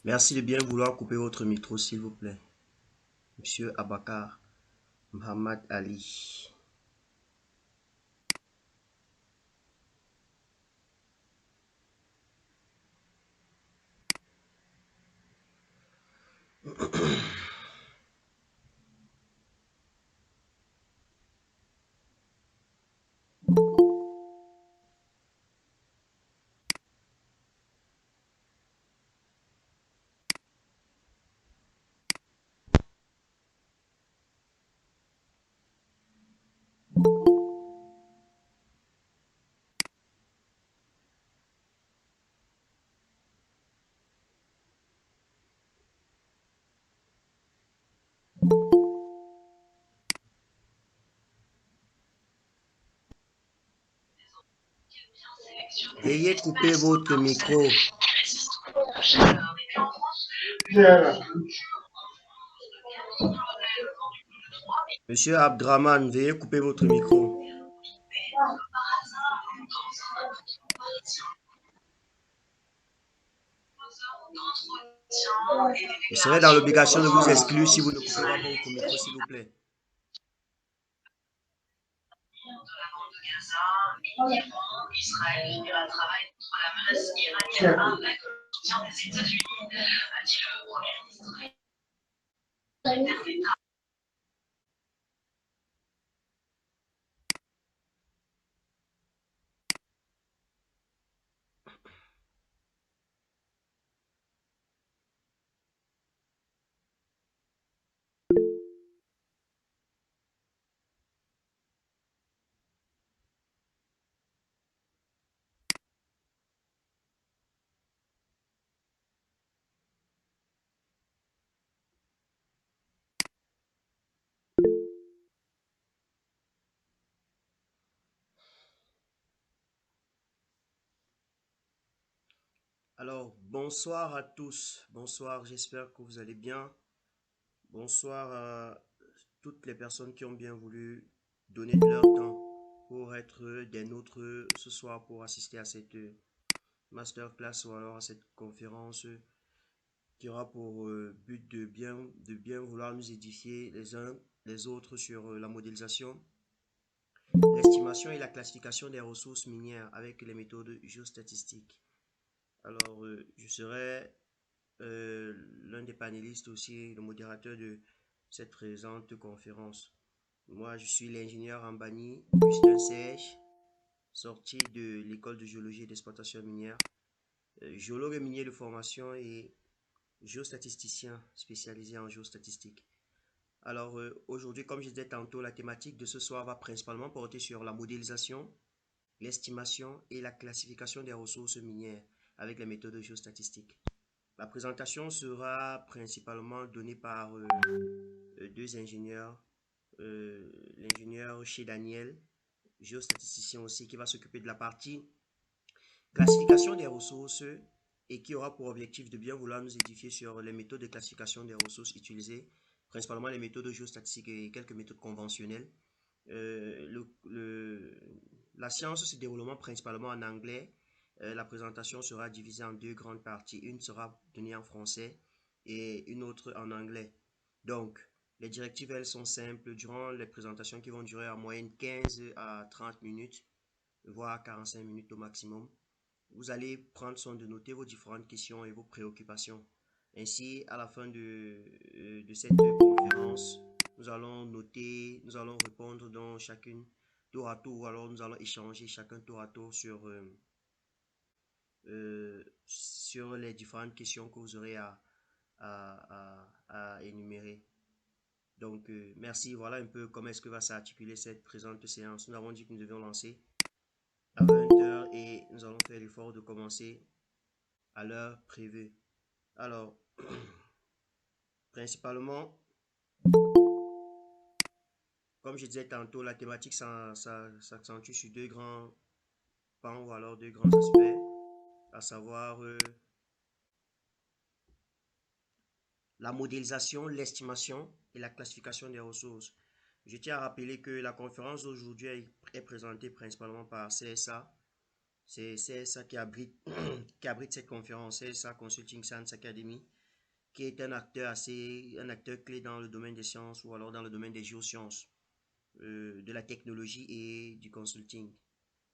Merci de bien vouloir couper votre micro, s'il vous plaît. Monsieur Abakar Muhammad Ali. Veuillez couper votre micro. Monsieur Abdraman, veuillez couper votre micro. Je serai dans l'obligation de vous exclure si vous ne coupez pas votre micro, s'il vous plaît. Alors, bonsoir à tous. Bonsoir, j'espère que vous allez bien. Bonsoir à toutes les personnes qui ont bien voulu donner de leur temps pour être des nôtres ce soir pour assister à cette masterclass ou alors à cette conférence qui aura pour but de bien vouloir nous édifier les uns les autres sur la modélisation, l'estimation et la classification des ressources minières avec les méthodes géostatistiques. Alors, je serai l'un des panélistes aussi, le modérateur de cette présente conférence. Moi, je suis l'ingénieur Ambani Augustin Serge, sorti de l'école de géologie et d'exploitation minière, géologue minier de formation et géostatisticien spécialisé en géostatistique. Alors aujourd'hui, comme je disais tantôt, la thématique de ce soir va principalement porter sur la modélisation, l'estimation et la classification des ressources minières avec les méthodes géostatistiques. La présentation sera principalement donnée par deux ingénieurs. L'ingénieur chez Daniel, géostatisticien aussi, qui va s'occuper de la partie classification des ressources et qui aura pour objectif de bien vouloir nous édifier sur les méthodes de classification des ressources utilisées, principalement les méthodes géostatistiques et quelques méthodes conventionnelles. La science se déroulant principalement en anglais. La présentation sera divisée en deux grandes parties. Une sera donnée en français et une autre en anglais. Donc, les directives, elles sont simples. Durant les présentations qui vont durer en moyenne 15 à 30 minutes, voire 45 minutes au maximum, vous allez prendre soin de noter vos différentes questions et vos préoccupations. Ainsi, à la fin de cette conférence, nous allons noter, nous allons répondre dans chacune tour à tour, ou alors nous allons échanger chacun tour à tour sur les différentes questions que vous aurez à énumérer. Donc, merci. Voilà un peu comment est-ce que va s'articuler cette présente séance. Nous avons dit que nous devions lancer à 20h et nous allons faire l'effort de commencer à l'heure prévue. Alors, principalement, comme je disais tantôt, la thématique s'accentue sur deux grands pans ou alors deux grands aspects, à savoir la modélisation, l'estimation et la classification des ressources. Je tiens à rappeler que la conférence d'aujourd'hui est présentée principalement par CSA. C'est CSA qui abrite cette conférence, CSA Consulting Science Academy, qui est un acteur clé dans le domaine des sciences ou alors dans le domaine des géosciences, de la technologie et du consulting.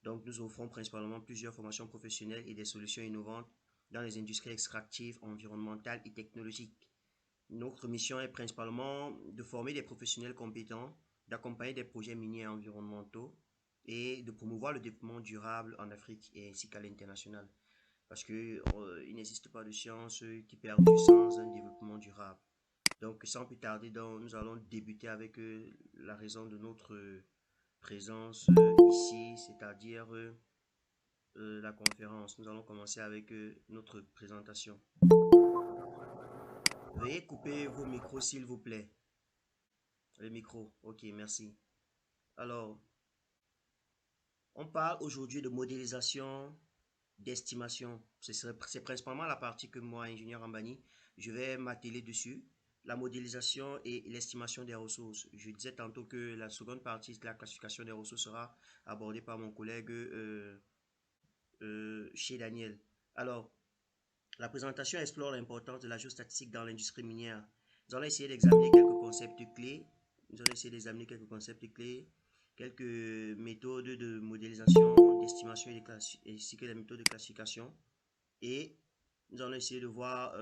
Donc, nous offrons principalement plusieurs formations professionnelles et des solutions innovantes dans les industries extractives, environnementales et technologiques. Notre mission est principalement de former des professionnels compétents, d'accompagner des projets miniers et environnementaux et de promouvoir le développement durable en Afrique et ainsi qu'à l'international. Parce qu'il n'existe pas de science qui perdure sans un développement durable. Donc, sans plus tarder, nous allons débuter avec la raison de notre présence ici, c'est-à-dire la conférence. Nous allons commencer avec notre présentation. Veuillez couper vos micros, s'il vous plaît. Le micro, ok, merci. Alors, on parle aujourd'hui de modélisation, d'estimation. C'est principalement la partie que moi, ingénieur Ambani, je vais m'atteler dessus. La modélisation et l'estimation des ressources. Je disais tantôt que la seconde partie de la classification des ressources sera abordée par mon collègue chez Daniel. Alors, la présentation explore l'importance de la géostatistique dans l'industrie minière. Nous allons essayer d'examiner quelques concepts clés. Nous allons essayer d'examiner quelques concepts clés, quelques méthodes de modélisation, d'estimation ainsi que les méthodes de classification. Et nous allons essayer de voir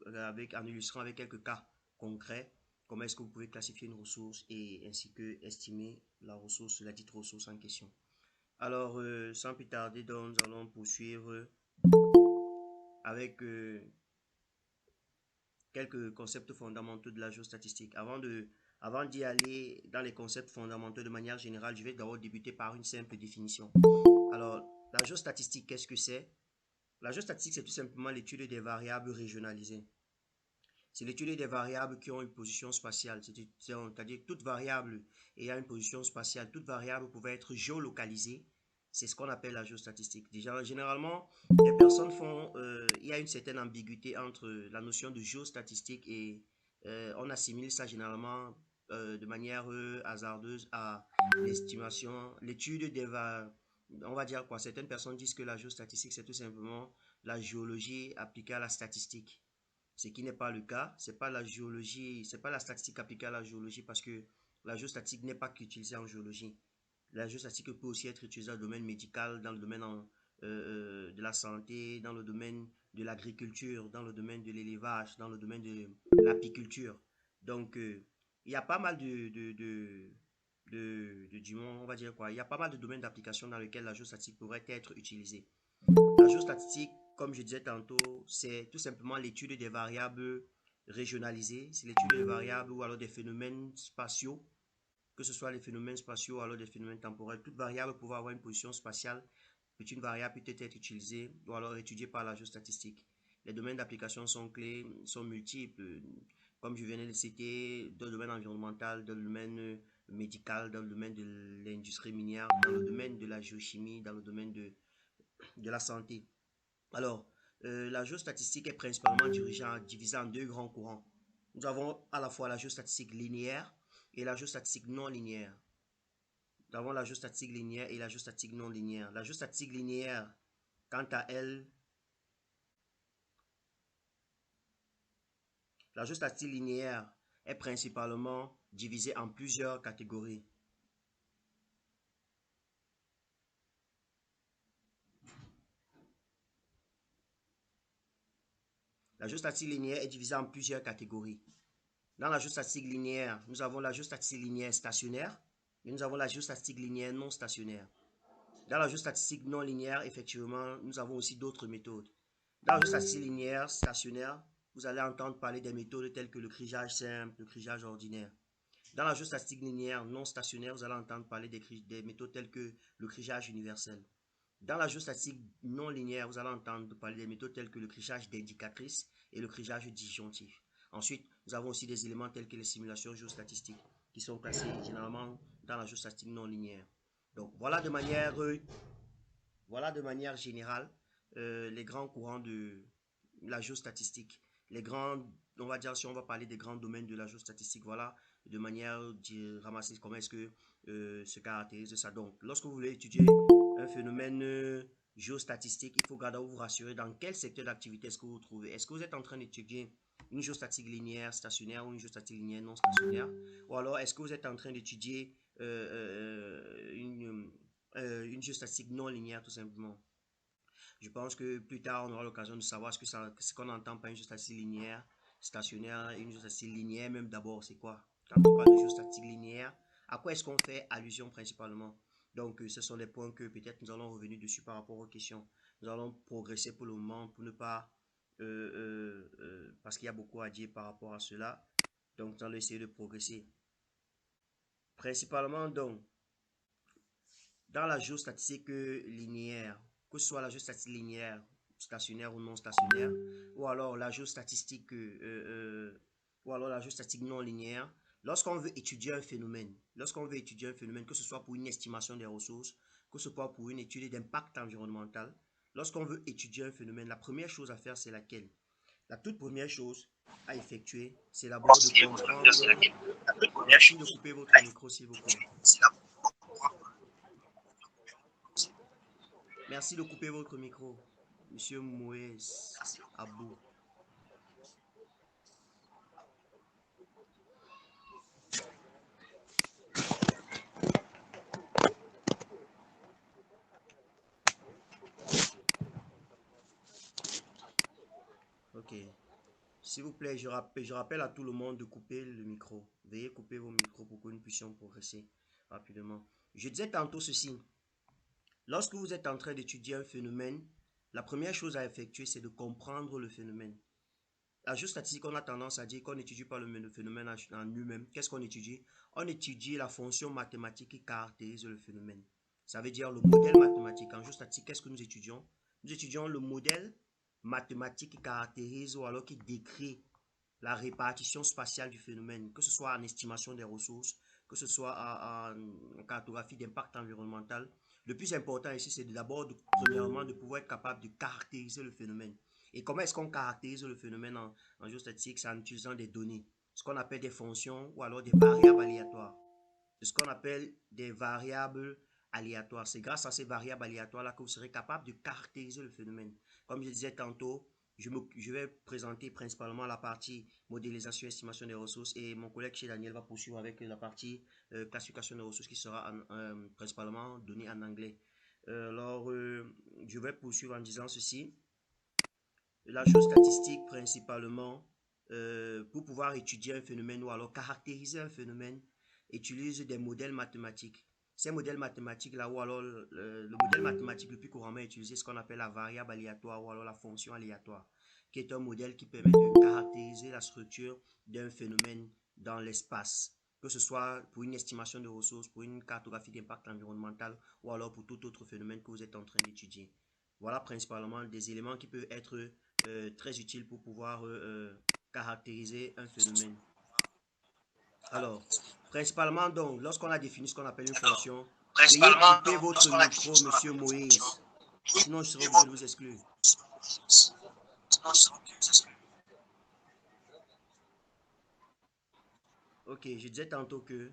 en illustrant avec quelques cas concrets comment est-ce que vous pouvez classifier une ressource et ainsi que estimer la ressource, la dite ressource en question. Alors, sans plus tarder, donc, nous allons poursuivre avec quelques concepts fondamentaux de la géostatistique. Avant d'y aller dans les concepts fondamentaux de manière générale, je vais d'abord débuter par une simple définition. Alors, la géostatistique, qu'est-ce que c'est? La géostatistique, c'est tout simplement l'étude des variables régionalisées. C'est l'étude des variables qui ont une position spatiale, c'est-à-dire toute variable ayant une position spatiale, toute variable pouvait être géolocalisée. C'est ce qu'on appelle la géostatistique. Déjà, généralement, les personnes il y a une certaine ambiguïté entre la notion de géostatistique et on assimile ça généralement de manière hasardeuse à l'estimation, l'étude des variables. On va dire quoi? Certaines personnes disent que la géostatistique, c'est tout simplement la géologie appliquée à la statistique. Ce qui n'est pas le cas. C'est pas la géologie, c'est pas la statistique appliquée à la géologie parce que la géostatistique n'est pas qu'utilisée en géologie. La géostatistique peut aussi être utilisée dans le domaine médical, dans le domaine de la santé, dans le domaine de l'agriculture, dans le domaine de l'élevage, dans le domaine de l'apiculture. Donc, il y a pas mal on va dire quoi, il y a pas mal de domaines d'application dans lesquels la géostatistique pourrait être utilisée. La géostatistique, comme je disais tantôt, c'est tout simplement l'étude des variables régionalisées. C'est l'étude des variables ou alors des phénomènes spatiaux, que ce soit les phénomènes spatiaux ou alors des phénomènes temporels. Toute variable pouvant avoir une position spatiale, une variable peut être utilisée ou alors étudiée par la géostatistique. Les domaines d'application sont clés, sont multiples. Comme je viens de le citer, dans le domaine environnemental, dans le domaine médical, dans le domaine de l'industrie minière, dans le domaine de la géochimie, dans le domaine de la santé. Alors, la géostatistique est principalement divisée en deux grands courants. Nous avons à la fois la géostatistique linéaire et la géostatistique non linéaire. Nous avons la géostatistique linéaire et la géostatistique non linéaire. La géostatistique linéaire, quant à elle, la géostatistique linéaire est principalement divisée en plusieurs catégories. La géostatistique linéaire est divisée en plusieurs catégories. Dans la géostatistique linéaire, nous avons la géostatistique linéaire stationnaire et nous avons la géostatistique linéaire non stationnaire. Dans la géostatistique non linéaire, effectivement, nous avons aussi d'autres méthodes. Dans la géostatistique linéaire stationnaire, vous allez entendre parler des méthodes telles que le crigeage simple, le crigeage ordinaire. Dans la géostatistique linéaire non stationnaire, vous allez entendre parler des méthodes telles que le crigeage universel. Dans la géostatistique non linéaire, vous allez entendre parler des méthodes telles que le crigeage d'indicatrice et le crigeage disjonctif. Ensuite, nous avons aussi des éléments tels que les simulations géostatistiques qui sont classés généralement dans la géostatistique non linéaire. Donc, voilà de manière générale les grands courants de la géostatistique. les grands, on va dire, si on va parler des grands domaines de la géostatistique, voilà, de manière de ramasser comment est-ce que se caractérise ça. Donc, lorsque vous voulez étudier un phénomène géostatistique, il faut garder à vous rassurer dans quel secteur d'activité est-ce que vous vous trouvez. Est-ce que vous êtes en train d'étudier une géostatique linéaire stationnaire ou une géostatique linéaire non stationnaire? Ou alors, est-ce que vous êtes en train d'étudier une géostatique non linéaire tout simplement? Je pense que plus tard, on aura l'occasion de savoir ce qu'on entend par une géostatique linéaire, stationnaire, une géostatique linéaire, même d'abord, c'est quoi? Quand on parle de géostatique linéaire, à quoi est-ce qu'on fait allusion principalement? Donc, ce sont les points que peut-être nous allons revenir dessus par rapport aux questions. Nous allons progresser pour le moment pour ne pas, parce qu'il y a beaucoup à dire par rapport à cela. Donc, nous allons essayer de progresser. Principalement, donc, dans la géostatistique linéaire, que ce soit la géostatistique linéaire, stationnaire ou non stationnaire, ou alors la géostatistique, ou alors la géostatistique non linéaire, lorsqu'on veut étudier un phénomène, que ce soit pour une estimation des ressources, que ce soit pour une étude d'impact environnemental, lorsqu'on veut étudier un phénomène, la première chose à faire, c'est laquelle? La toute première chose à effectuer, c'est d'abord de comprendre. Merci de couper votre micro, s'il vous plaît. Merci de couper votre micro, Monsieur Moïse Abou. Ok. S'il vous plaît, je rappelle à tout le monde de couper le micro. Veuillez couper vos micros pour que nous puissions progresser rapidement. Je disais tantôt ceci. Lorsque vous êtes en train d'étudier un phénomène, la première chose à effectuer, c'est de comprendre le phénomène. La géostatistique, on a tendance à dire qu'on n'étudie pas le phénomène en lui-même. Qu'est-ce qu'on étudie? On étudie la fonction mathématique qui caractérise le phénomène. Ça veut dire le modèle mathématique. En géostatistique, qu'est-ce que nous étudions? Nous étudions le modèle mathématique qui caractérise ou alors qui décrit la répartition spatiale du phénomène, que ce soit en estimation des ressources, que ce soit en cartographie d'impact environnemental. Le plus important ici, c'est d'abord, premièrement, de pouvoir être capable de caractériser le phénomène. Et comment est-ce qu'on caractérise le phénomène en géostatistique? C'est en utilisant des données, ce qu'on appelle des fonctions ou alors des variables aléatoires. C'est ce qu'on appelle des variables aléatoires. C'est grâce à ces variables aléatoires-là que vous serez capable de caractériser le phénomène. Comme je disais tantôt, je vais présenter principalement la partie modélisation et estimation des ressources et mon collègue chez Daniel va poursuivre avec la partie classification des ressources qui sera principalement donnée en anglais. Je vais poursuivre en disant ceci. La chose statistique principalement, pour pouvoir étudier un phénomène ou alors caractériser un phénomène, utilise des modèles mathématiques. Ces modèles mathématiques-là, ou alors le modèle mathématique le plus couramment utilisé, ce qu'on appelle la variable aléatoire ou alors la fonction aléatoire, qui est un modèle qui permet de caractériser la structure d'un phénomène dans l'espace, que ce soit pour une estimation de ressources, pour une cartographie d'impact environnemental ou alors pour tout autre phénomène que vous êtes en train d'étudier. Voilà principalement des éléments qui peuvent être très utiles pour pouvoir caractériser un phénomène. Alors, principalement donc, lorsqu'on a défini ce qu'on appelle une fonction, veuillez couper votre micro, monsieur Moïse. Sinon, je serai obligé de vous exclure. Ok, je disais tantôt que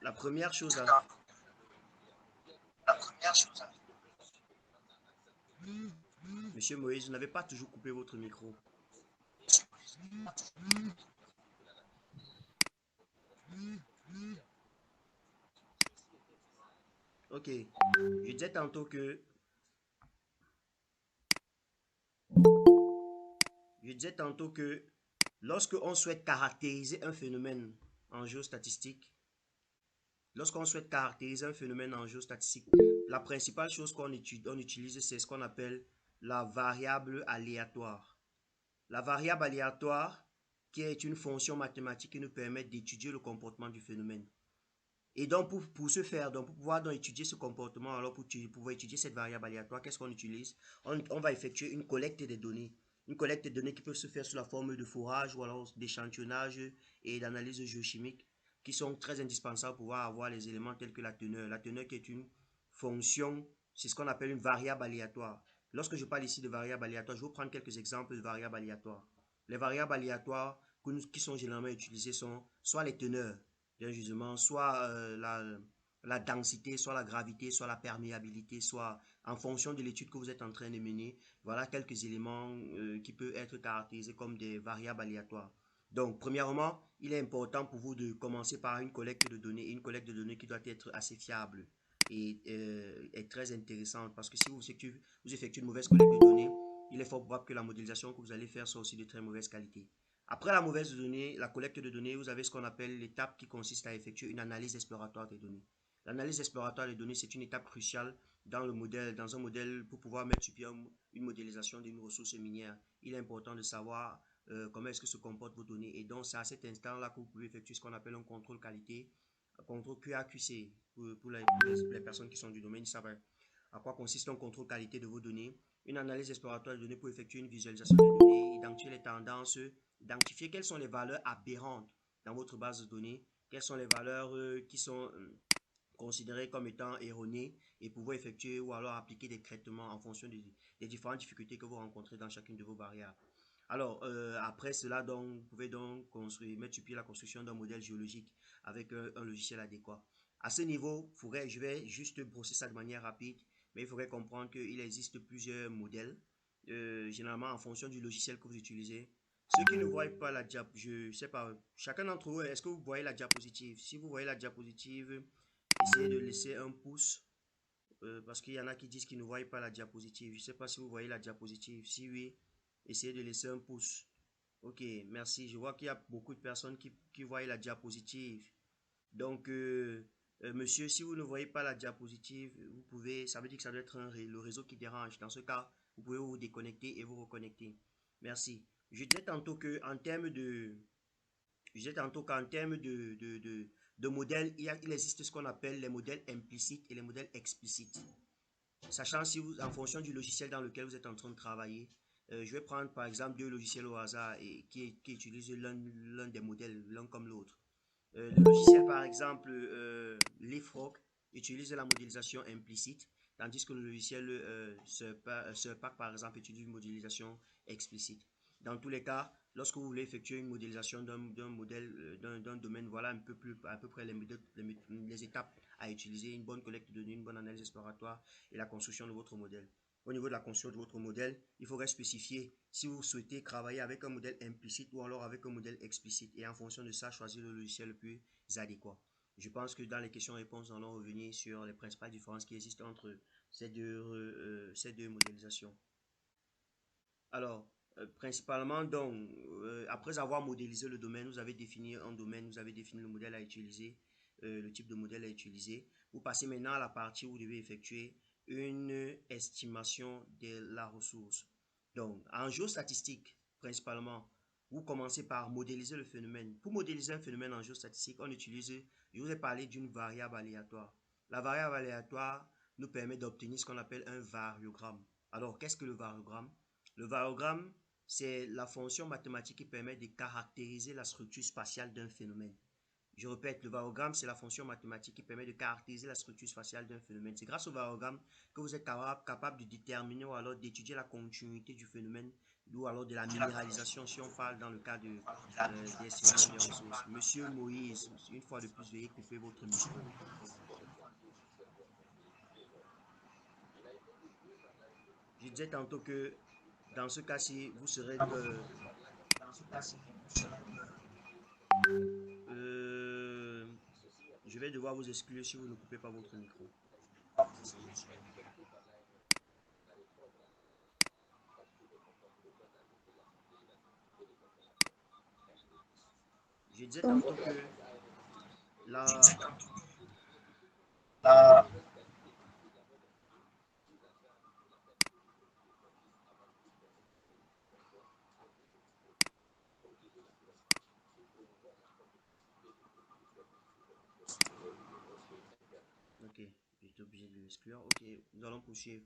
la première chose à... Monsieur Moïse, vous n'avez pas toujours coupé votre micro. Ok, je disais tantôt que... Je disais tantôt que lorsque on souhaite caractériser un phénomène en géostatistique, lorsqu'on souhaite caractériser un phénomène en géostatistique, la principale chose qu'on utilise, c'est ce qu'on appelle la variable aléatoire. La variable aléatoire, qui est une fonction mathématique qui nous permet d'étudier le comportement du phénomène. Et donc, pour ce faire, donc pour pouvoir donc étudier ce comportement, alors pour pouvoir étudier cette variable aléatoire, qu'est-ce qu'on utilise? On va effectuer une collecte des données. Une collecte de données qui peut se faire sous la forme de forage ou alors d'échantillonnage et d'analyse géochimique qui sont très indispensables pour pouvoir avoir les éléments tels que la teneur. La teneur qui est une fonction, c'est ce qu'on appelle une variable aléatoire. Lorsque je parle ici de variable aléatoire, je vais vous prendre quelques exemples de variables aléatoires. Les variables aléatoires qui sont généralement utilisées sont soit les teneurs d'un gisement, soit la densité, soit la gravité, soit la perméabilité, soit en fonction de l'étude que vous êtes en train de mener. Voilà quelques éléments qui peuvent être caractérisés comme des variables aléatoires. Donc, premièrement, il est important pour vous de commencer par une collecte de données, une collecte de données qui doit être assez fiable et très intéressante parce que si vous effectuez une mauvaise collecte de données, il est fort probable que la modélisation que vous allez faire soit aussi de très mauvaise qualité. Après la mauvaise donnée, la collecte de données, vous avez ce qu'on appelle l'étape qui consiste à effectuer une analyse exploratoire des données. L'analyse exploratoire des données, c'est une étape cruciale dans le modèle, dans un modèle pour pouvoir mettre sur pied une modélisation d'une ressource minière. Il est important de savoir comment est-ce que se comportent vos données. Et donc, c'est à cet instant-là que vous pouvez effectuer ce qu'on appelle un contrôle qualité, un contrôle QA/QC pour les personnes qui sont du domaine, ils savent à quoi consiste un contrôle qualité de vos données. Une analyse exploratoire de données pour effectuer une visualisation des données, identifier les tendances, identifier quelles sont les valeurs aberrantes dans votre base de données, quelles sont les valeurs qui sont considérées comme étant erronées et pouvoir effectuer ou alors appliquer des traitements en fonction des différentes difficultés que vous rencontrez dans chacune de vos variables. Alors, après cela, donc, vous pouvez donc mettre sur pied la construction d'un modèle géologique avec un logiciel adéquat. À ce niveau, je vais juste brosser ça de manière rapide, mais il faudrait comprendre qu'il existe plusieurs modèles, généralement en fonction du logiciel que vous utilisez. Ceux qui ne voient pas la diapositive, je ne sais pas, chacun d'entre vous, est-ce que vous voyez la diapositive? Si vous voyez la diapositive, essayez de laisser un pouce, parce qu'il y en a qui disent qu'ils ne voient pas la diapositive. Je ne sais pas si vous voyez la diapositive. Si oui, essayez de laisser un pouce. Ok, merci. Je vois qu'il y a beaucoup de personnes qui voient la diapositive. Donc, monsieur, si vous ne voyez pas la diapositive, vous pouvez, ça veut dire que ça doit être le réseau qui dérange. Dans ce cas, vous pouvez vous déconnecter et vous reconnecter. Merci. Je disais tantôt que en termes de, je disais tantôt qu'en termes de modèles, il existe ce qu'on appelle les modèles implicites et les modèles explicites. Sachant si vous, en fonction du logiciel dans lequel vous êtes en train de travailler, je vais prendre par exemple deux logiciels au hasard et qui utilisent l'un des modèles, l'un comme l'autre. Le logiciel, par exemple, Leapfrog utilise la modélisation implicite, tandis que le logiciel SurPack, par exemple, utilise une modélisation explicite. Dans tous les cas, lorsque vous voulez effectuer une modélisation d'un modèle, d'un domaine, voilà à peu près les étapes à utiliser, une bonne collecte de données, une bonne analyse exploratoire et la construction de votre modèle. Au niveau de la construction de votre modèle, il faudrait spécifier si vous souhaitez travailler avec un modèle implicite ou alors avec un modèle explicite et en fonction de ça, choisir le logiciel le plus adéquat. Je pense que dans les questions-réponses, nous allons revenir sur les principales différences qui existent entre ces deux modélisations. Alors, principalement, donc, après avoir modélisé le domaine, vous avez défini un domaine, vous avez défini le modèle à utiliser, le type de modèle à utiliser. Vous passez maintenant à la partie où vous devez effectuer une estimation de la ressource. Donc, en géostatistique, principalement, vous commencez par modéliser le phénomène. Pour modéliser un phénomène en géostatistique, on utilise, je vous ai parlé d'une variable aléatoire. La variable aléatoire nous permet d'obtenir ce qu'on appelle un variogramme. Alors, qu'est-ce que le variogramme? Le variogramme, c'est la fonction mathématique qui permet de caractériser la structure spatiale d'un phénomène. Je répète, le variogramme, c'est la fonction mathématique qui permet de caractériser la structure spatiale d'un phénomène. C'est grâce au variogramme que vous êtes capable de déterminer ou alors d'étudier la continuité du phénomène ou alors de la minéralisation si on parle dans le cas d'estimation des ressources. Monsieur Moïse, une fois de plus, veuillez couper votre micro. Je disais tantôt que dans ce cas-ci, vous serez Euh, je vais devoir vous exclure si vous ne coupez pas votre micro. Je disais tantôt que la... Ok, j'étais obligé de l'exclure. Ok, nous allons poursuivre.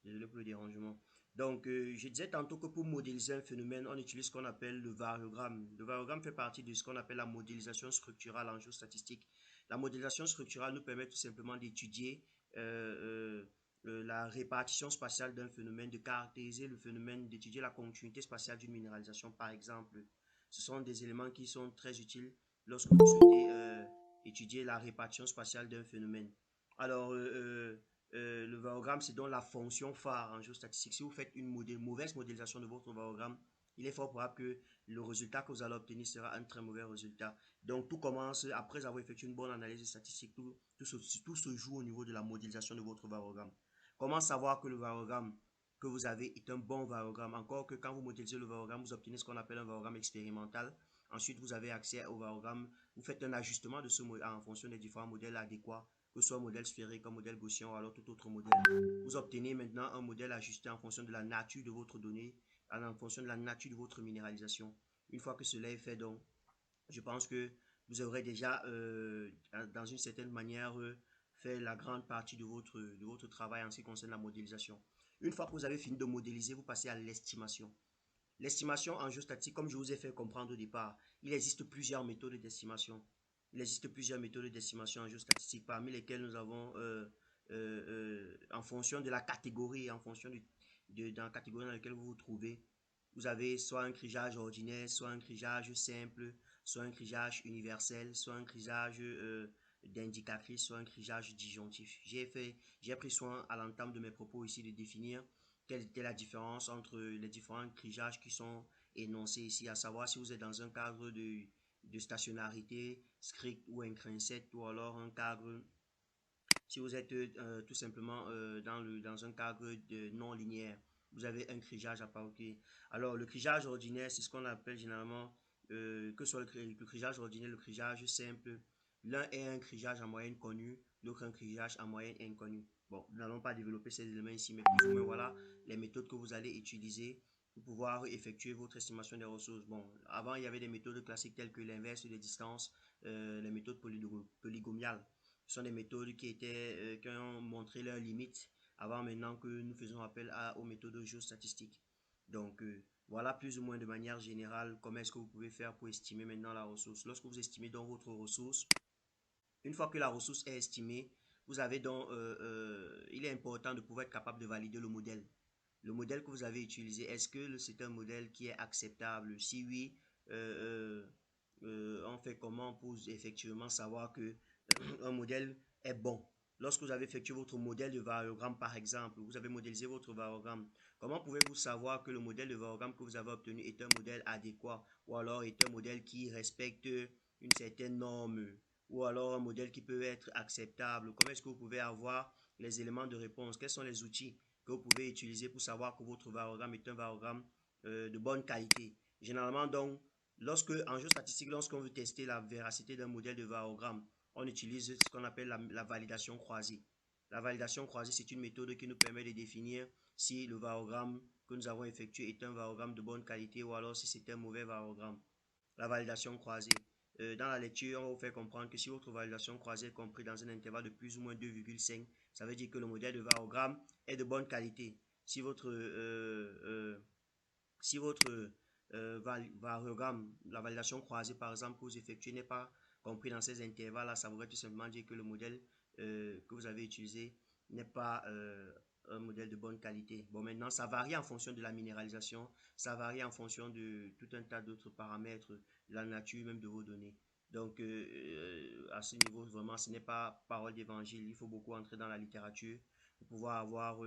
Désolé pour le dérangement. Donc, je disais tantôt que pour modéliser un phénomène, on utilise ce qu'on appelle le variogramme. Le variogramme fait partie de ce qu'on appelle la modélisation structurale en géostatistique. La modélisation structurale nous permet tout simplement d'étudier euh, la répartition spatiale d'un phénomène, de caractériser le phénomène, d'étudier la continuité spatiale d'une minéralisation, par exemple. Ce sont des éléments qui sont très utiles lorsque vous souhaitez étudier la répartition spatiale d'un phénomène. Alors, le variogramme, c'est donc la fonction phare en géostatistique. Si vous faites une mauvaise modélisation de votre variogramme, il est fort probable que le résultat que vous allez obtenir sera un très mauvais résultat. Donc, tout commence après avoir effectué une bonne analyse statistique. Tout se joue au niveau de la modélisation de votre variogramme. Comment savoir que le variogramme que vous avez est un bon variogramme? Encore que quand vous modélisez le variogramme, vous obtenez ce qu'on appelle un variogramme expérimental. Ensuite, vous avez accès au variogramme. Vous faites un ajustement de ce en fonction des différents modèles adéquats, que ce soit un modèle sphérique, un modèle gaussien ou alors tout autre modèle. Vous obtenez maintenant un modèle ajusté en fonction de la nature de votre donnée, en fonction de la nature de votre minéralisation. Une fois que cela est fait, donc, je pense que vous aurez déjà, dans une certaine manière, fait la grande partie de votre travail en ce qui concerne la modélisation. Une fois que vous avez fini de modéliser, vous passez à l'estimation. L'estimation en géostatistique, comme je vous ai fait comprendre au départ, il existe plusieurs méthodes d'estimation. Il existe plusieurs méthodes d'estimation en géostatistique, parmi lesquelles nous avons, en fonction de la catégorie, en fonction de la catégorie dans laquelle vous vous trouvez, vous avez soit un crigeage ordinaire, soit un crigeage simple, soit un crigeage universel, soit un crigeage d'indicatrice, soit un crigeage disjonctif. J'ai pris soin à l'entame de mes propos ici de définir quelle était la différence entre les différents crigeages qui sont énoncés ici, à savoir si vous êtes dans un cadre de stationnarité strict ou intrinsèque, ou alors un cadre, si vous êtes tout simplement dans un cadre de non linéaire, vous avez un crigeage à partir. Alors, le crigeage ordinaire, c'est ce qu'on appelle généralement, que ce soit le crigeage ordinaire, le crigeage simple. L'un est un crigeage en moyenne connu, l'autre un crigeage en moyenne inconnu. Bon, nous n'allons pas développer ces éléments ici, mais plus ou moins voilà les méthodes que vous allez utiliser pour pouvoir effectuer votre estimation des ressources. Bon, avant, il y avait des méthodes classiques telles que l'inverse des distances, les méthodes polygomiales. Ce sont des méthodes qui ont montré leurs limites avant maintenant que nous faisons appel aux méthodes géostatistiques. Donc, voilà plus ou moins de manière générale comment est-ce que vous pouvez faire pour estimer maintenant la ressource. Lorsque vous estimez donc votre ressource, une fois que la ressource est estimée, vous avez donc, il est important de pouvoir être capable de valider le modèle. Le modèle que vous avez utilisé, est-ce que c'est un modèle qui est acceptable? Si oui, on fait comment pour effectivement savoir que un modèle est bon? Lorsque vous avez effectué votre modèle de variogramme, par exemple, vous avez modélisé votre variogramme, comment pouvez-vous savoir que le modèle de variogramme que vous avez obtenu est un modèle adéquat ou alors est un modèle qui respecte une certaine norme ou alors un modèle qui peut être acceptable? Comment est-ce que vous pouvez avoir les éléments de réponse? Quels sont les outils que vous pouvez utiliser pour savoir que votre variogramme est un variogramme de bonne qualité? Généralement, donc, en géostatistique, lorsqu'on veut tester la véracité d'un modèle de variogramme, on utilise ce qu'on appelle la validation croisée. La validation croisée, c'est une méthode qui nous permet de définir si le variogramme que nous avons effectué est un variogramme de bonne qualité ou alors si c'est un mauvais variogramme. La validation croisée. Dans la lecture, on va vous faire comprendre que si votre validation croisée est comprise dans un intervalle de plus ou moins 2,5, ça veut dire que le modèle de variogramme est de bonne qualité. Si votre variogramme, la validation croisée par exemple que vous effectuez n'est pas compris dans ces intervalles-là, ça voudrait tout simplement dire que le modèle que vous avez utilisé n'est pas un modèle de bonne qualité. Bon, maintenant, ça varie en fonction de la minéralisation, ça varie en fonction de tout un tas d'autres paramètres, de la nature même de vos données. Donc, à ce niveau, vraiment, ce n'est pas parole d'évangile. Il faut beaucoup entrer dans la littérature pour pouvoir avoir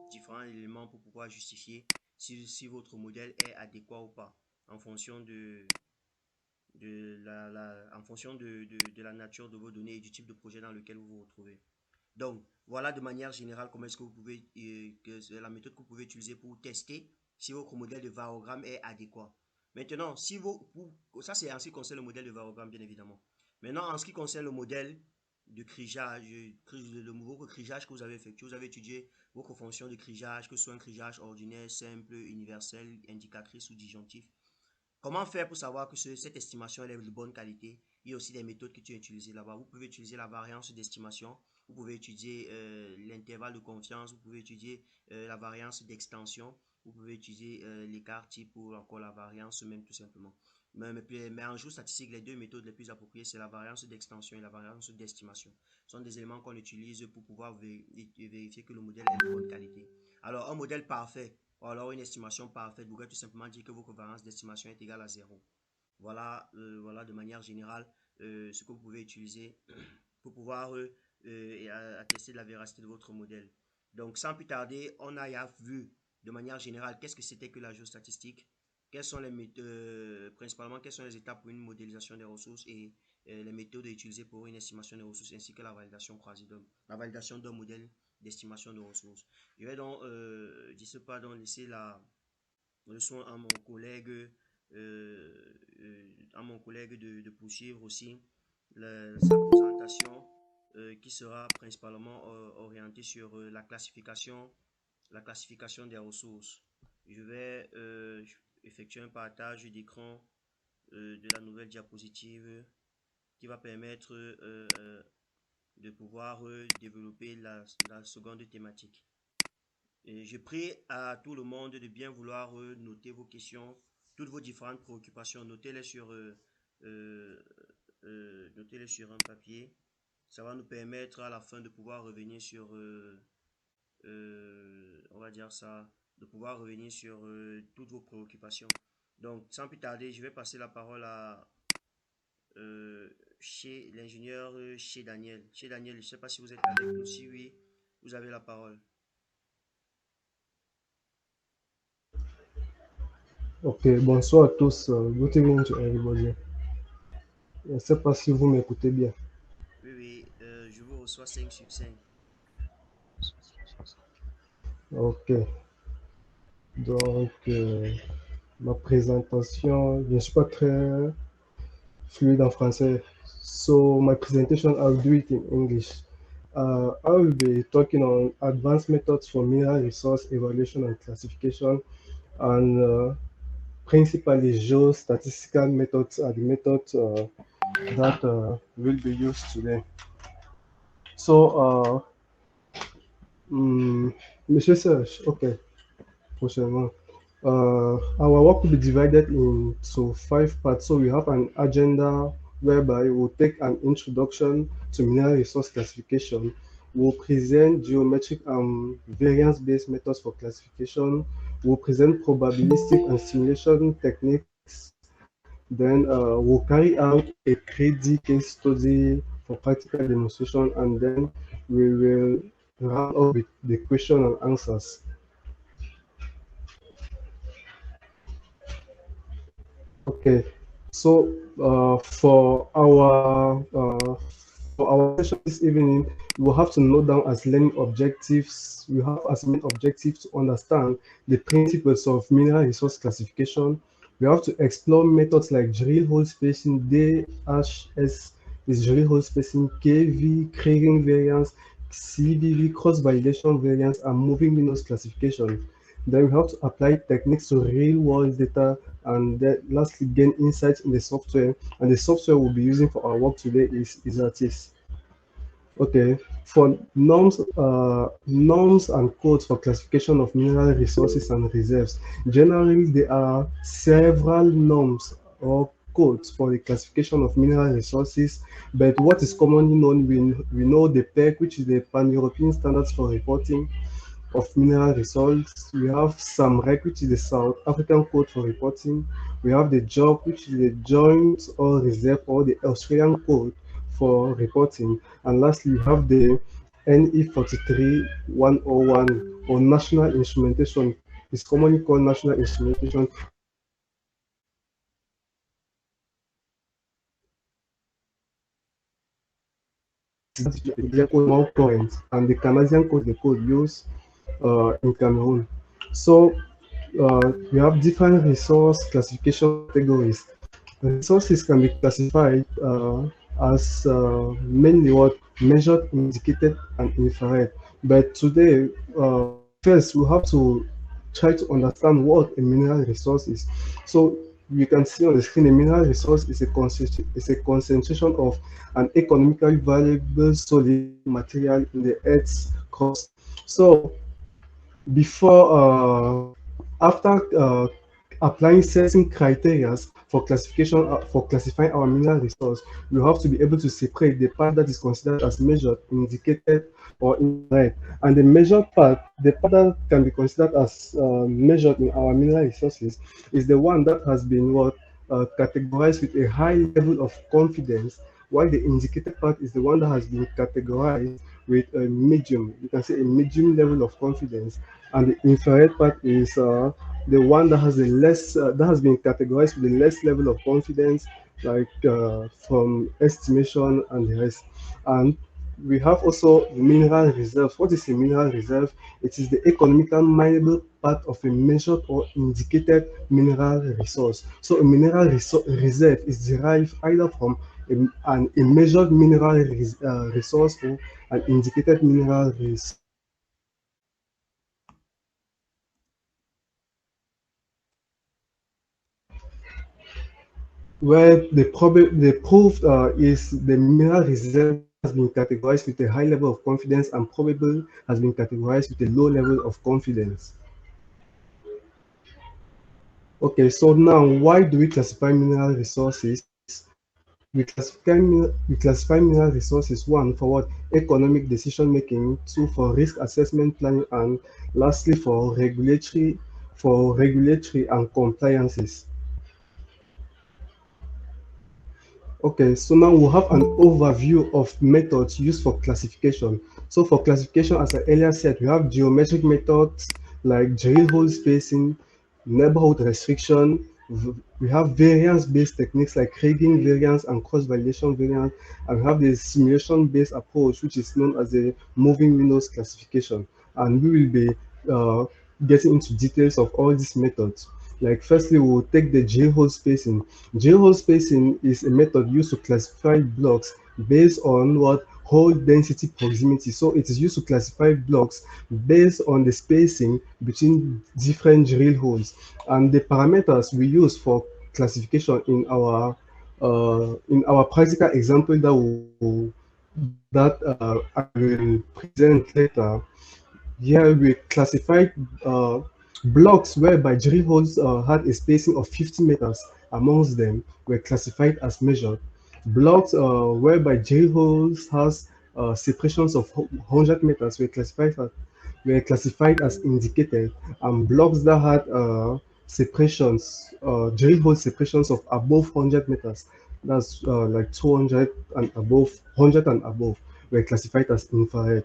différents éléments pour pouvoir justifier si votre modèle est adéquat ou pas en fonction en fonction de la nature de vos données et du type de projet dans lequel vous vous retrouvez. Donc, voilà de manière générale comment est-ce que vous pouvez, la méthode que vous pouvez utiliser pour tester si votre modèle de variogramme est adéquat. Maintenant, ça c'est en ce qui concerne le modèle de variogramme, bien évidemment. Maintenant, en ce qui concerne le modèle de crigeage, votre crigeage que vous avez effectué, vous avez étudié votre fonction de crigeage, que ce soit un crigeage ordinaire, simple, universel, indicatrice ou disjonctif. Comment faire pour savoir que cette estimation est de bonne qualité? Il y a aussi des méthodes que tu as utilisées là-bas. Vous pouvez utiliser la variance d'estimation, vous pouvez étudier l'intervalle de confiance, vous pouvez étudier la variance d'extension, vous pouvez utiliser l'écart type ou encore la variance même tout simplement. Mais en géostatistique, les deux méthodes les plus appropriées, c'est la variance d'extension et la variance d'estimation. Ce sont des éléments qu'on utilise pour pouvoir vérifier que le modèle est de bonne qualité. Alors, un modèle parfait, ou alors une estimation parfaite, vous pouvez tout simplement dire que votre variance d'estimation est égale à zéro. Voilà de manière générale ce que vous pouvez utiliser pour pouvoir attester de la véracité de votre modèle. Donc, sans plus tarder, on a vu de manière générale qu'est-ce que c'était que la géostatistique, quelles sont les méthodes, principalement quelles sont les étapes pour une modélisation des ressources et les méthodes utilisées pour une estimation des ressources ainsi que la validation croisée la validation d'un modèle d'estimation de ressources. Je vais donc, d'ici pas donc laisser le soin à mon collègue de poursuivre aussi sa présentation qui sera principalement orientée sur la classification des ressources. Je vais effectuer un partage d'écran de la nouvelle diapositive qui va permettre de pouvoir développer la seconde thématique. Et je prie à tout le monde de bien vouloir noter vos questions, toutes vos différentes préoccupations, euh, notez-les sur un papier. Ça va nous permettre à la fin de pouvoir revenir sur, on va dire ça, de pouvoir revenir sur toutes vos préoccupations. Donc, sans plus tarder, je vais passer la parole à chez l'ingénieur, chez Daniel. Chez Daniel, je ne sais pas si vous êtes avec nous. Si oui, vous avez la parole. Ok, bonsoir à tous. Good evening to everybody. Je ne sais pas si vous m'écoutez bien. Oui, oui, je vous reçois 5 sur 5. Ok, donc ma présentation, je ne suis pas très fluid en français. So my presentation, I'll do it in English. I will be talking on advanced methods for mineral resource evaluation and classification, and principally geostatistical methods are the methods that will be used today. So, Monsieur Serge, okay, prochainement. Our work will be divided into 5 parts. So we have an agenda whereby we'll take an introduction to mineral resource classification. We'll present geometric and variance-based methods for classification. We'll present probabilistic and simulation techniques. Then we'll carry out a 3D case study for practical demonstration, and then we will round up with the question and answers. Okay, so for our session this evening, we will have to note down as learning objectives. We have as main objective to understand the principles of mineral resource classification. We have to explore methods like drill hole spacing, DHS is drill hole spacing, KV, Kriging variance, CVV, cross validation variance, and moving minerals classification. Then we have to apply techniques to real world data, and then lastly gain insights in the software. And the software we'll be using for our work today is Artis. Okay, for norms and codes for classification of mineral resources and reserves. Generally, there are several norms or codes for the classification of mineral resources, but what is commonly known, we know the PEC, which is the Pan-European Standards for Reporting of Mineral Resources. We have SAMREC, which is the South African Code for Reporting. We have the JORC, which is the Joint or Reserve or the Australian Code for Reporting. And lastly, we have the NE 43101 or National Instrumentation. It's commonly called National Instrumentation current, and the Canadian code, the code used in Cameroon. So we have different resource classification categories. Resources can be classified as mainly what measured, indicated, and infrared. But today, first we have to try to understand what a mineral resource is. So you can see on the screen, a mineral resource is a concentration of an economically valuable solid material in the Earth's crust. So before, after applying certain criteria for classification for classifying our mineral resource, we have to be able to separate the part that is considered as measured, indicated, or indirect. And the part that can be considered as measured in our mineral resources, is the one that has been categorized with a high level of confidence, while the indicated part is the one that has been categorized with a medium, you can say a medium level of confidence, and the infrared part is the one that has the less that has been categorized with the less level of confidence, like from estimation and the rest. And we have also mineral reserves. What is a mineral reserve? It is the economical mineable part of a measured or indicated mineral resource. So a mineral reserve is derived either from a measured mineral resource or an indicated mineral resource. Where the proof is the mineral reserve has been categorized with a high level of confidence and probable has been categorized with a low level of confidence. Okay, so now why do we classify mineral resources? We classify mineral resources, one, for what? Economic decision making, two, for risk assessment planning, and lastly for regulatory and compliances. Okay, so now we'll have an overview of methods used for classification. So for classification, as I earlier said, we have geometric methods like drill hole spacing, neighborhood restriction. We have variance-based techniques like Kriging variance and cross-validation variance, and we have the simulation-based approach, which is known as the moving windows classification. And we will be uh, getting into details of all these methods. Like firstly, we'll take the J-hole spacing. J-hole spacing is a method used to classify blocks based on what? Hole density proximity. So it is used to classify blocks based on the spacing between different drill holes. And the parameters we use for classification in our practical example that I will present later. Here we classified blocks whereby drill holes had a spacing of 50 meters amongst them were classified as measured. Blocks whereby drill holes has separations of 100 meters were classified as indicated, and blocks that had drill hole separations of above 100 meters, that's like 200 and above, 100 and above, were classified as infrared.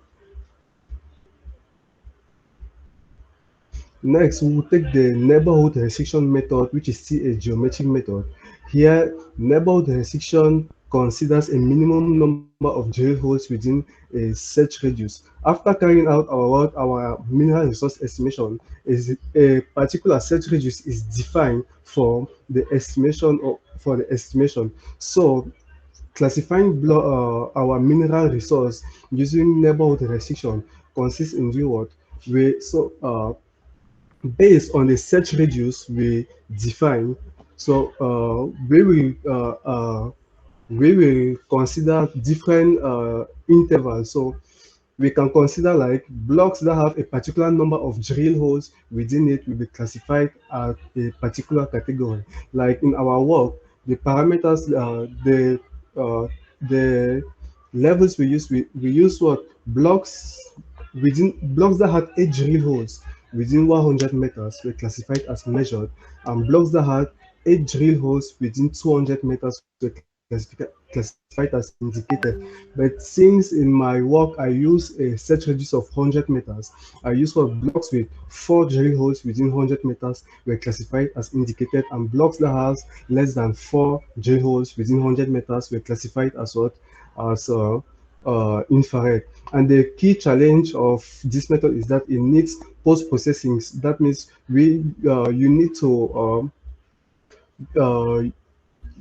Next, we will take the neighborhood restriction method, which is still a geometric method. Here, neighborhood restriction considers a minimum number of drill holes within a search radius. After carrying out our mineral resource estimation, a particular search radius is defined for the estimation. So, classifying our mineral resource using neighborhood restriction consists in doing what? Based on the search radius we define, so we will consider different intervals. So we can consider like blocks that have a particular number of drill holes within it will be classified as a particular category. Like in our work, the parameters, the levels we use what? Blocks that had 8 drill holes within 100 meters were classified as measured, and blocks that had 8 drill holes within 200 meters were classified as indicated. But since in my work I use a search radius of 100 meters, I use for blocks with 4 drill holes within 100 meters were classified as indicated, and blocks that has less than 4 drill holes within 100 meters were classified as what? As infrared. And the key challenge of this method is that it needs post-processing. That means you need to uh,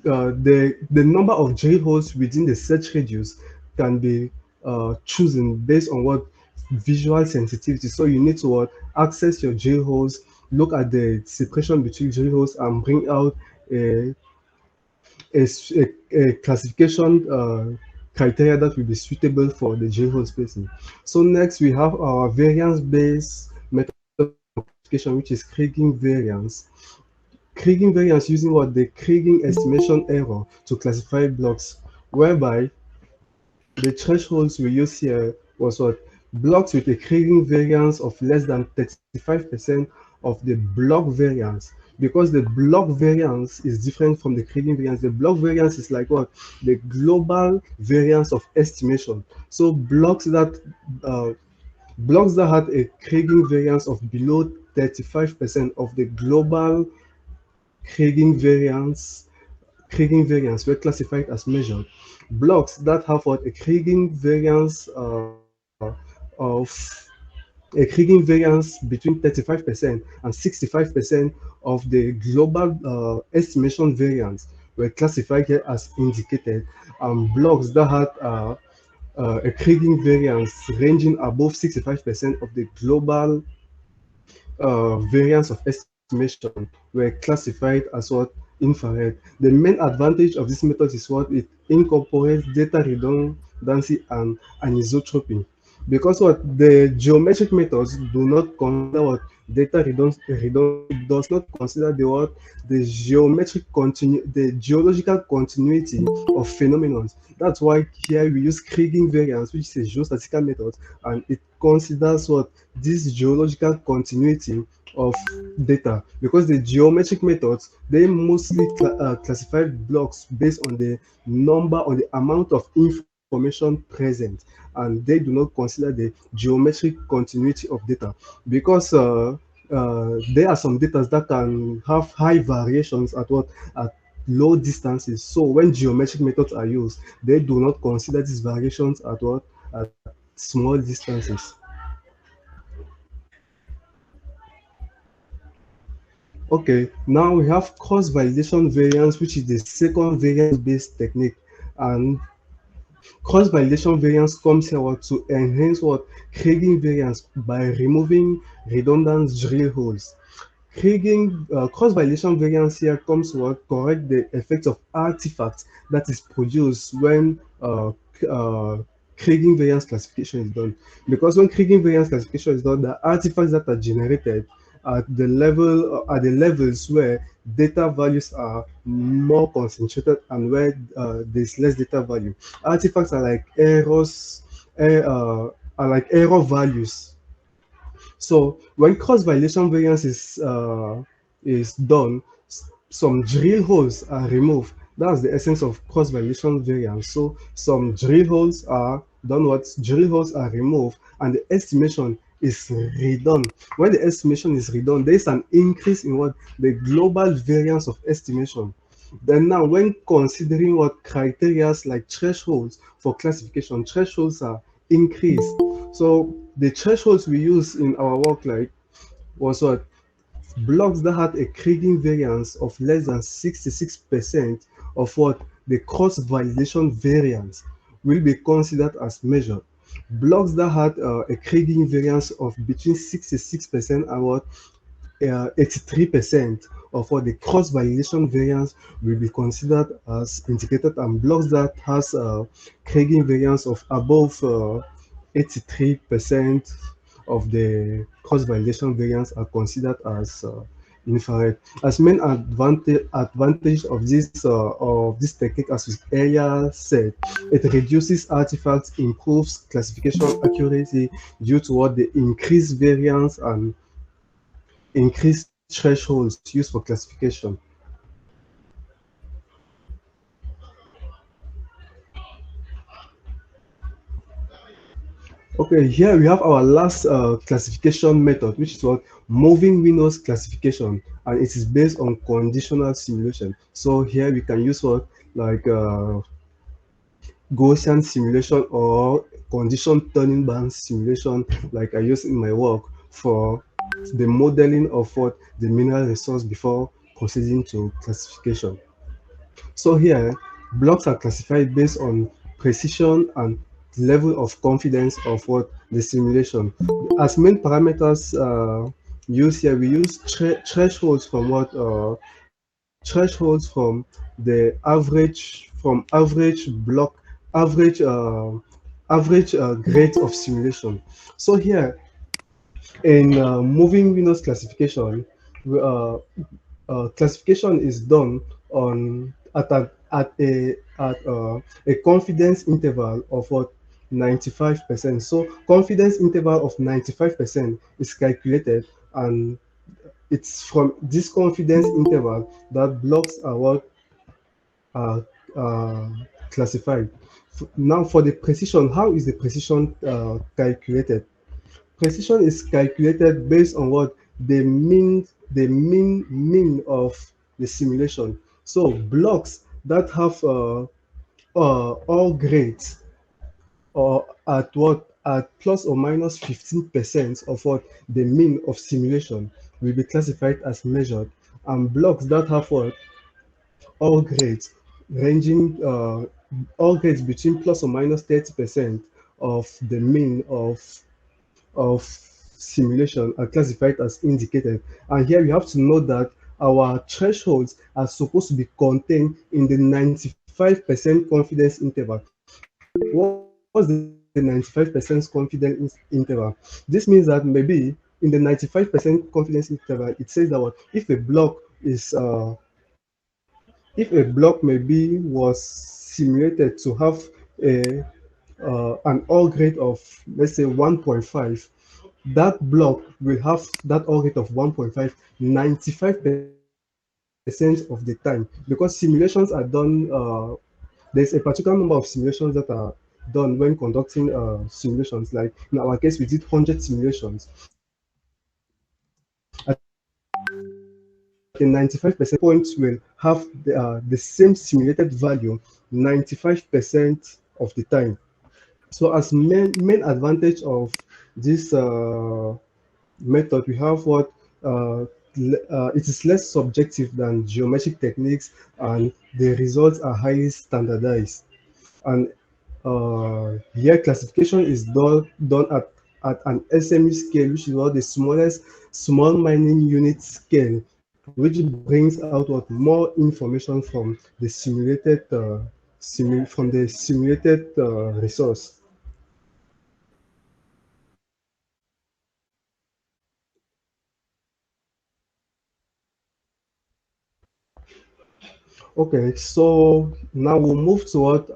the number of drill holes within the search radius can be chosen based on what? Visual sensitivity. So you need to access your drill holes, look at the separation between drill holes, and bring out a, a classification criteria that will be suitable for the drill hole spacing. So next we have our variance-based method of classification, which is Kriging variance. Kriging variance using what the Kriging estimation error to classify blocks, whereby the thresholds we use here was what blocks with a Kriging variance of less than 35% of the block variance. Because the block variance is different from the Kriging variance. The block variance is like what the global variance of estimation. So uh, blocks that had a Kriging variance of below 35% of the global Kriging variance were classified as measured. Blocks that have what a Kriging variance of a Kriging variance between 35% and 65% of the global estimation variance were classified here as indicated, and blocks that had a Kriging variance ranging above 65% of the global variance of estimation were classified as what infrared. The main advantage of this method is what it incorporates data redundancy and anisotropy. Because what the geometric methods do not consider what data redundancy does not consider the the geological continuity of phenomena. That's why here we use Kriging variance, which is a geostatistical method, and it considers what this geological continuity of data, because the geometric methods they mostly classify blocks based on the number or the amount of information present, and they do not consider the geometric continuity of data, because there are some data that can have high variations at low distances. So when geometric methods are used, they do not consider these variations at small distances. Okay, now we have cross validation variance, which is the second variance based technique. And cross validation variance comes here to enhance what Kriging variance by removing redundant drill holes. Kriging cross validation variance here comes to correct the effects of artifacts that is produced when Kriging variance classification is done. Because when Kriging variance classification is done, the artifacts that are generated at the levels where data values are more concentrated and where there's less data value. Artifacts are like are like error values. So when cross validation variance is done, some drill holes are removed. That's the essence of cross validation variance. So some drill holes are done. What drill holes are removed, and the estimation is redone. When the estimation is redone, there is an increase in what the global variance of estimation. Then now, when considering what criteria like thresholds for classification, thresholds are increased. So the thresholds we use in our work like was what blocks that had a Kriging variance of less than 66% of what the cross validation variance will be considered as measured. Blocks that had a Kriging variance of between 66% and what 83% of what the cross validation variance will be considered as indicated, and blocks that has a Kriging variance of above 83% of the cross validation variance are considered as infrared. As main advantage of this technique, as we earlier said, it reduces artifacts, improves classification accuracy due to what the increased variance and increased thresholds used for classification. Okay, here we have our last classification method, which is what moving windows classification, and it is based on conditional simulation. So here we can use what like Gaussian simulation or condition turning band simulation, like I use in my work for the modeling of what the mineral resource before proceeding to classification. So here, blocks are classified based on precision and level of confidence of what the simulation. As main parameters used here, we use thresholds from what thresholds from the average block average average grades of simulation. So here in moving Windows classification, we, uh, classification is done on at a confidence interval of what 95%. So confidence interval of 95% is calculated, and it's from this confidence interval that blocks are what are classified. Now for the precision, how is the precision calculated? Precision is calculated based on what the mean of the simulation. So blocks that have all grades or at what at plus or minus 15% of what the mean of simulation will be classified as measured, and blocks that have what all grades ranging all grades between plus or minus 30% of the mean of simulation are classified as indicated. And here we have to note that our thresholds are supposed to be contained in the 95% confidence interval. What's the 95% confidence interval? This means that maybe in the 95% confidence interval, it says that what if a block is if a block maybe was simulated to have a an OR grade of, let's say, 1.5, that block will have that OR rate of 1.5 95% of the time, because simulations are done. There's a particular number of simulations that are done when conducting simulations. Like in our case, we did 100 simulations. The 95% points will have the same simulated value 95% of the time. So as main advantage of this method, we have what it is less subjective than geometric techniques, and the results are highly standardized. And here classification is done at an SMU scale, which is what the smallest small mining unit scale, which brings out what more information from the simulated resource. Okay, so now we'll move toward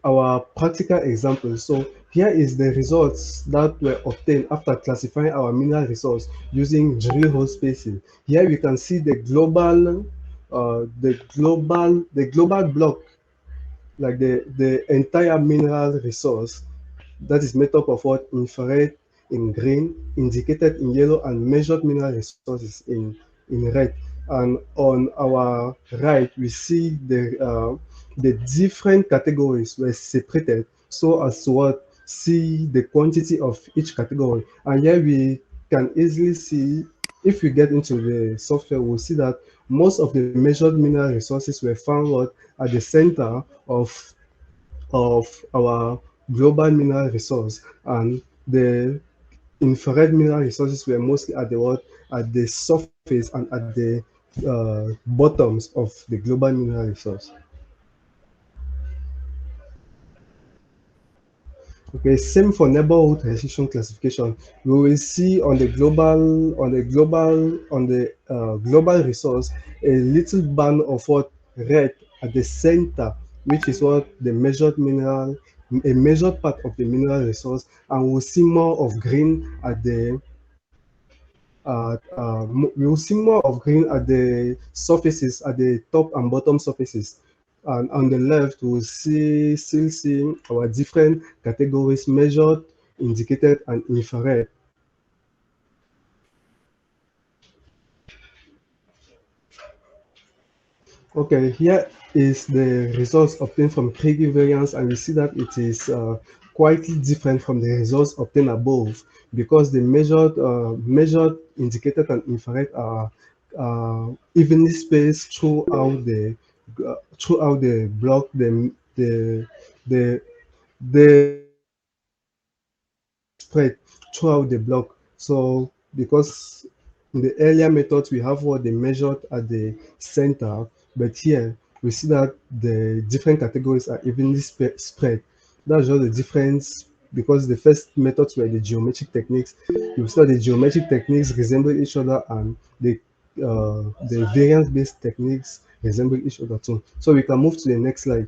our practical example. So here is the results that were obtained after classifying our mineral resource using drill hole spacing. Here we can see the global block, like the entire mineral resource, that is made up of what infrared in green, indicated in yellow, and measured mineral resources in red. And on our right, we see the different categories were separated so as to what see the quantity of each category. And here we can easily see, if we get into the software, we'll see that most of the measured mineral resources were found what at the center of our global mineral resource, and the infrared mineral resources were mostly at the what at the surface and at the bottoms of the global mineral resource. Okay, same for neighborhood restriction classification. We will see on the global resource a little band of what red at the center, which is what the measured mineral, a measured part of the mineral resource, and we'll see more of green at the we will see more of green at the surfaces, at the top and bottom surfaces. And on the left, we'll still see our different categories: measured, indicated, and infrared. Okay, here is the results obtained from Kriege variance, and you see that it is quite different from the results obtained above, because the measured, indicated, and infrared are evenly spaced throughout the block. The spread throughout the block. So because in the earlier methods we have what they measured at the center, but here we see that the different categories are evenly spread. That's just the difference, because the first methods were the geometric techniques. You see that the geometric techniques resemble each other, and they the variance-based techniques resemble each other too. So we can move to the next slide.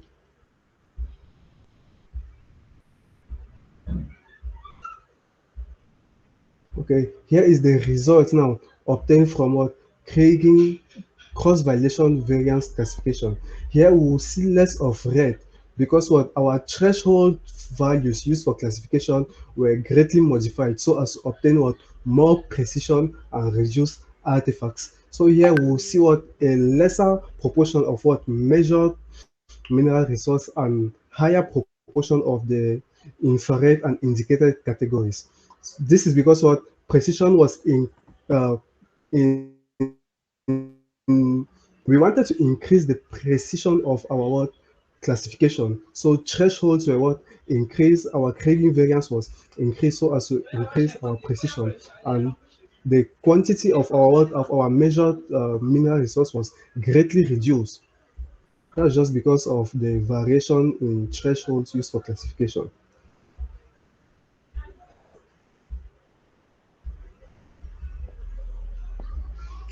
Okay, here is the result now obtained from what Kriging cross-validation variance classification. Here we will see less of red because what our threshold values used for classification were greatly modified so as to obtain what more precision and reduce artifacts. So here we will see what a lesser proportion of what measured mineral resource and higher proportion of the infrared and indicated categories. This is because what precision was in we wanted to increase the precision of our what classification. So thresholds were what increase our craving variance was increased so as to increase our precision, and the quantity of our what of our measured mineral resource was greatly reduced. That's just because of the variation in thresholds used for classification.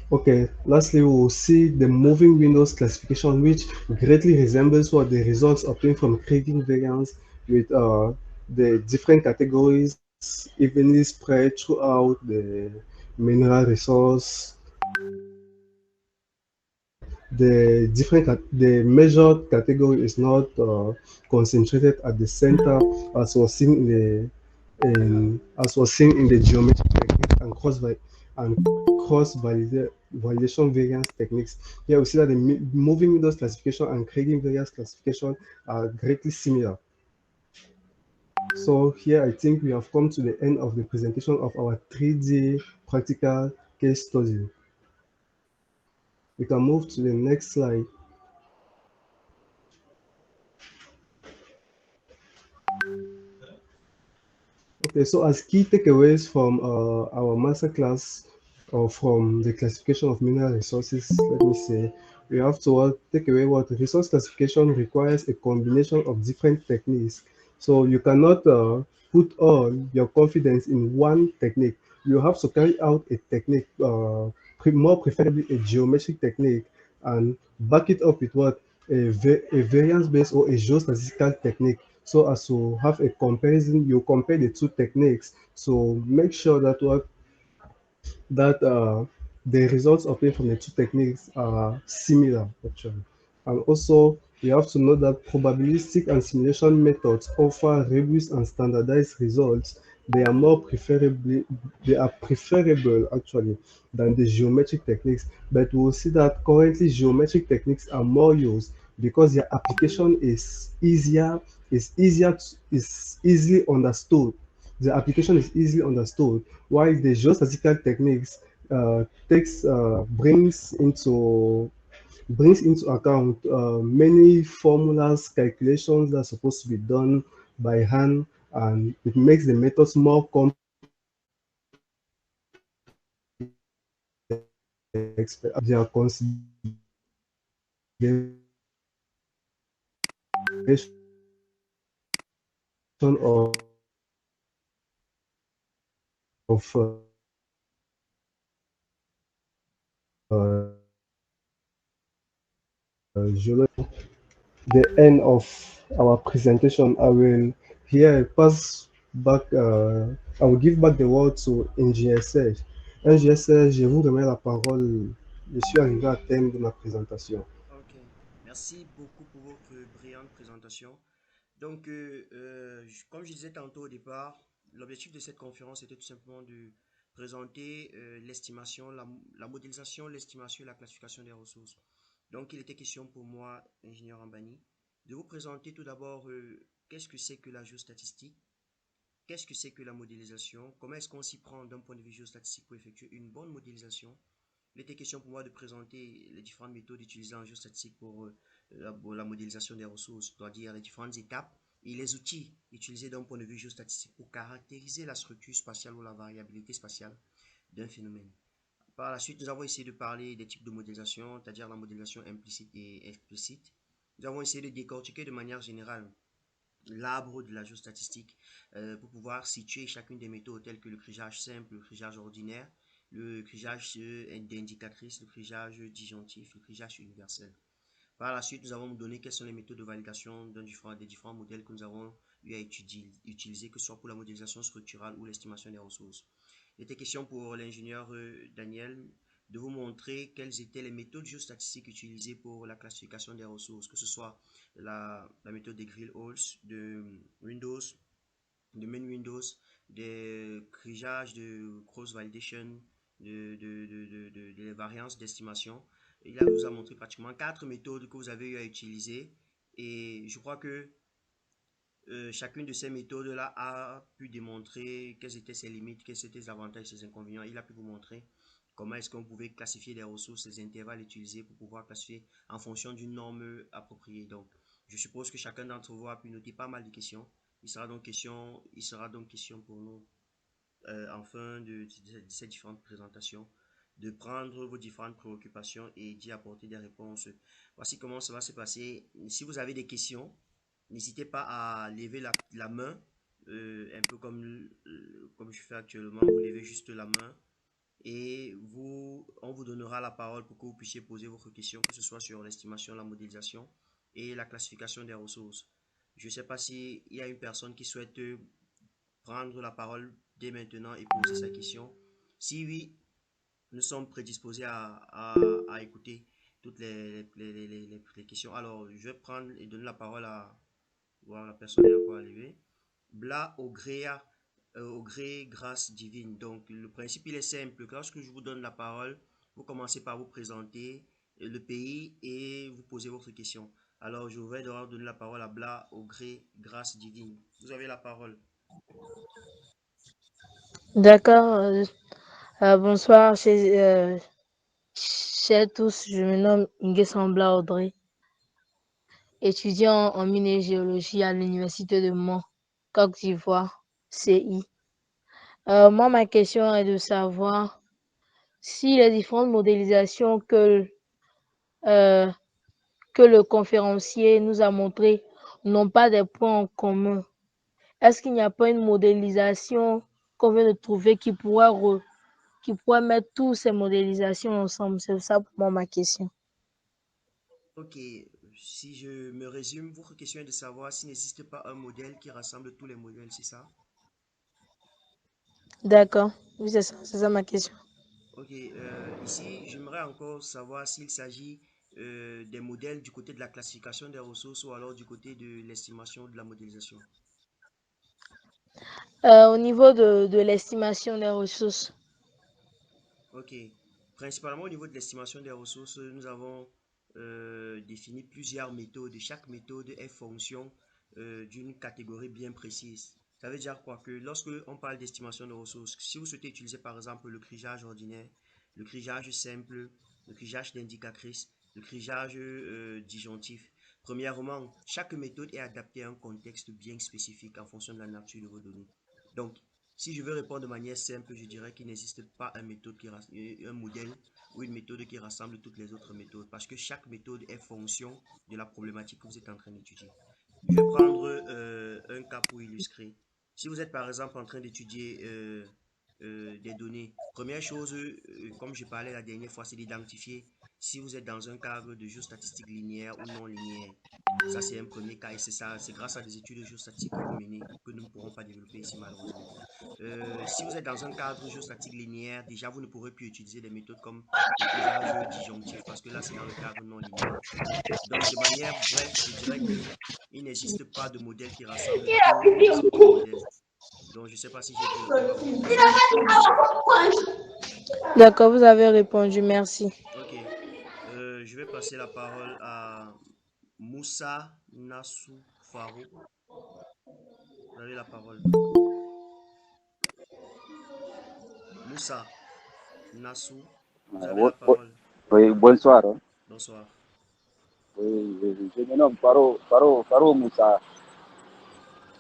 Okay, lastly, we will see the moving windows classification, which greatly resembles what the results obtained from Kriging variance with the different categories evenly spread throughout the mineral resource. The measured category is not concentrated at the center as was seen in the geometric technique and cross validation variance techniques. Here we see that the moving windows classification and Kriging variance classification are greatly similar. So here I think we have come to the end of the presentation of our 3D practical case study. We can move to the next slide. Okay, so as key takeaways from our masterclass or from the classification of mineral resources, let me say, we have to take away what resource classification requires a combination of different techniques. So you cannot put all your confidence in one technique. You have to carry out a technique, more preferably a geometric technique, and back it up with what a variance-based or a geostatistical technique so as to have a comparison. You compare the two techniques, so make sure that the results obtained from the two techniques are similar actually. And also you have to know that probabilistic and simulation methods offer robust and standardized results. They are more preferably they are preferable actually than the geometric techniques, but we'll see that currently geometric techniques are more used because their application is easily understood. The application is easily understood, while the geostatistical techniques takes brings into account many formulas, calculations that are supposed to be done by hand, and it makes the methods more complex. Their consideration of geology. The end of our presentation. I will give back the word to Engineer Serge. Engineer Serge, je vous remets la parole. Je suis arrivé à terme de ma présentation. Ok, merci beaucoup pour votre brillante présentation. Donc, comme je disais tantôt au départ, l'objectif de cette conférence était tout simplement de présenter l'estimation, la modélisation, l'estimation et la classification des ressources. Donc, il était question pour moi, ingénieur Ambani, de vous présenter tout d'abord qu'est-ce que c'est que la géostatistique, qu'est-ce que c'est que la modélisation, comment est-ce qu'on s'y prend d'un point de vue géostatistique pour effectuer une bonne modélisation. Il était question pour moi de présenter les différentes méthodes utilisées en géostatistique pour la modélisation des ressources, c'est-à-dire les différentes étapes et les outils utilisés d'un point de vue géostatistique pour caractériser la structure spatiale ou la variabilité spatiale d'un phénomène. Par la suite, nous avons essayé de parler des types de modélisation, c'est-à-dire la modélisation implicite et explicite. Nous avons essayé de décortiquer de manière générale l'arbre de la géostatistique pour pouvoir situer chacune des méthodes telles que le crigeage simple, le crigeage ordinaire le criage d'indicatrice, le criage disjonctif, le criage universel. Par la suite, nous avons donné quelles sont les méthodes de validation des différents modèles que nous avons eu à utiliser, que ce soit pour la modélisation structurale ou l'estimation des ressources. Il était question pour l'ingénieur Daniel de vous montrer quelles étaient les méthodes géostatistiques utilisées pour la classification des ressources, que ce soit la méthode des grill holes de Windows, de main Windows, des criages de cross validation, de variances d'estimation. Il vous a montré pratiquement quatre méthodes que vous avez eu à utiliser. Et je crois que chacune de ces méthodes-là a pu démontrer quelles étaient ses limites, quels étaient ses avantages, ses inconvénients. Il a pu vous montrer comment est-ce qu'on pouvait classifier les ressources, les intervalles utilisés pour pouvoir classifier en fonction d'une norme appropriée. Donc, je suppose que chacun d'entre vous a pu noter pas mal de questions. Il sera donc question pour nous, en fin de ces différentes présentations, de prendre vos différentes préoccupations et d'y apporter des réponses. Voici comment ça va se passer. Si vous avez des questions, n'hésitez pas à lever la main, un peu comme je fais actuellement. Vous levez juste la main et on vous donnera la parole pour que vous puissiez poser votre question, que ce soit sur l'estimation, la modélisation et la classification des ressources. Je ne sais pas s'il y a une personne qui souhaite prendre la parole dès maintenant et poser sa question. Si oui, nous sommes prédisposés à écouter toutes les questions. Alors, je vais prendre et donner la parole à voir la personne est encore arrivée. Bla au gré grâce divine. Donc, le principe, il est simple. Lorsque je vous donne la parole, vous commencez par vous présenter le pays et vous posez votre question. Alors, je vais devoir donner la parole à Bla au gré grâce divine. Vous avez la parole. D'accord. Bonsoir, chers tous. Je me nomme Nguesambla Audrey, étudiant en minéralogie à l'Université de Mont, Côte d'Ivoire, CI. Moi, ma question est de savoir si les différentes modélisations euh, que le conférencier nous a montrées n'ont pas des points en commun. Est-ce qu'il n'y a pas une modélisation qu'on vient de trouver qui pourrait mettre toutes ces modélisations ensemble? C'est ça pour moi ma question. Ok, si je me résume, votre question est de savoir s'il n'existe pas un modèle qui rassemble tous les modèles, c'est ça? D'accord. Oui, c'est ça ma question. Ok, ici, j'aimerais encore savoir s'il s'agit des modèles du côté de la classification des ressources ou alors du côté de l'estimation de la modélisation. Au niveau de l'estimation des ressources. Ok. Principalement au niveau de l'estimation des ressources, nous avons défini plusieurs méthodes. Chaque méthode est fonction d'une catégorie bien précise. Ça veut dire quoi? Que lorsque on parle d'estimation de ressources, si vous souhaitez utiliser par exemple le criage ordinaire, le criage simple, le criage d'indicatrice, le criage disjonctif, premièrement, chaque méthode est adaptée à un contexte bien spécifique en fonction de la nature de vos données. Donc, si je veux répondre de manière simple, je dirais qu'il n'existe pas un modèle ou une méthode qui rassemble toutes les autres méthodes parce que chaque méthode est fonction de la problématique que vous êtes en train d'étudier. Je vais prendre un cas pour illustrer. Si vous êtes par exemple en train d'étudier des données, première chose, comme je parlais la dernière fois, c'est d'identifier si vous êtes dans un cadre de géostatistique linéaire ou non linéaire. Ça, c'est un premier cas et c'est ça, c'est grâce à des études géostatiques que vous menez que nous ne pourrons pas développer ici malheureusement. Si vous êtes dans un cadre géostatique linéaire, déjà vous ne pourrez plus utiliser des méthodes comme le criage disjonctif parce que là c'est dans le cadre non linéaire. Donc de manière bref, je dirais que il n'existe pas de modèle qui rassemble tous les autres modèles. Donc je ne sais pas si j'ai pu répondre à votre question. D'accord, vous avez répondu, merci. Ok. Je vais passer la parole à Moussa Nassou Faro. Vous avez la parole. Moussa Nassou, vous avez la parole. Oui, bonsoir. Bonsoir. Oui, je me nomme Faro Moussa.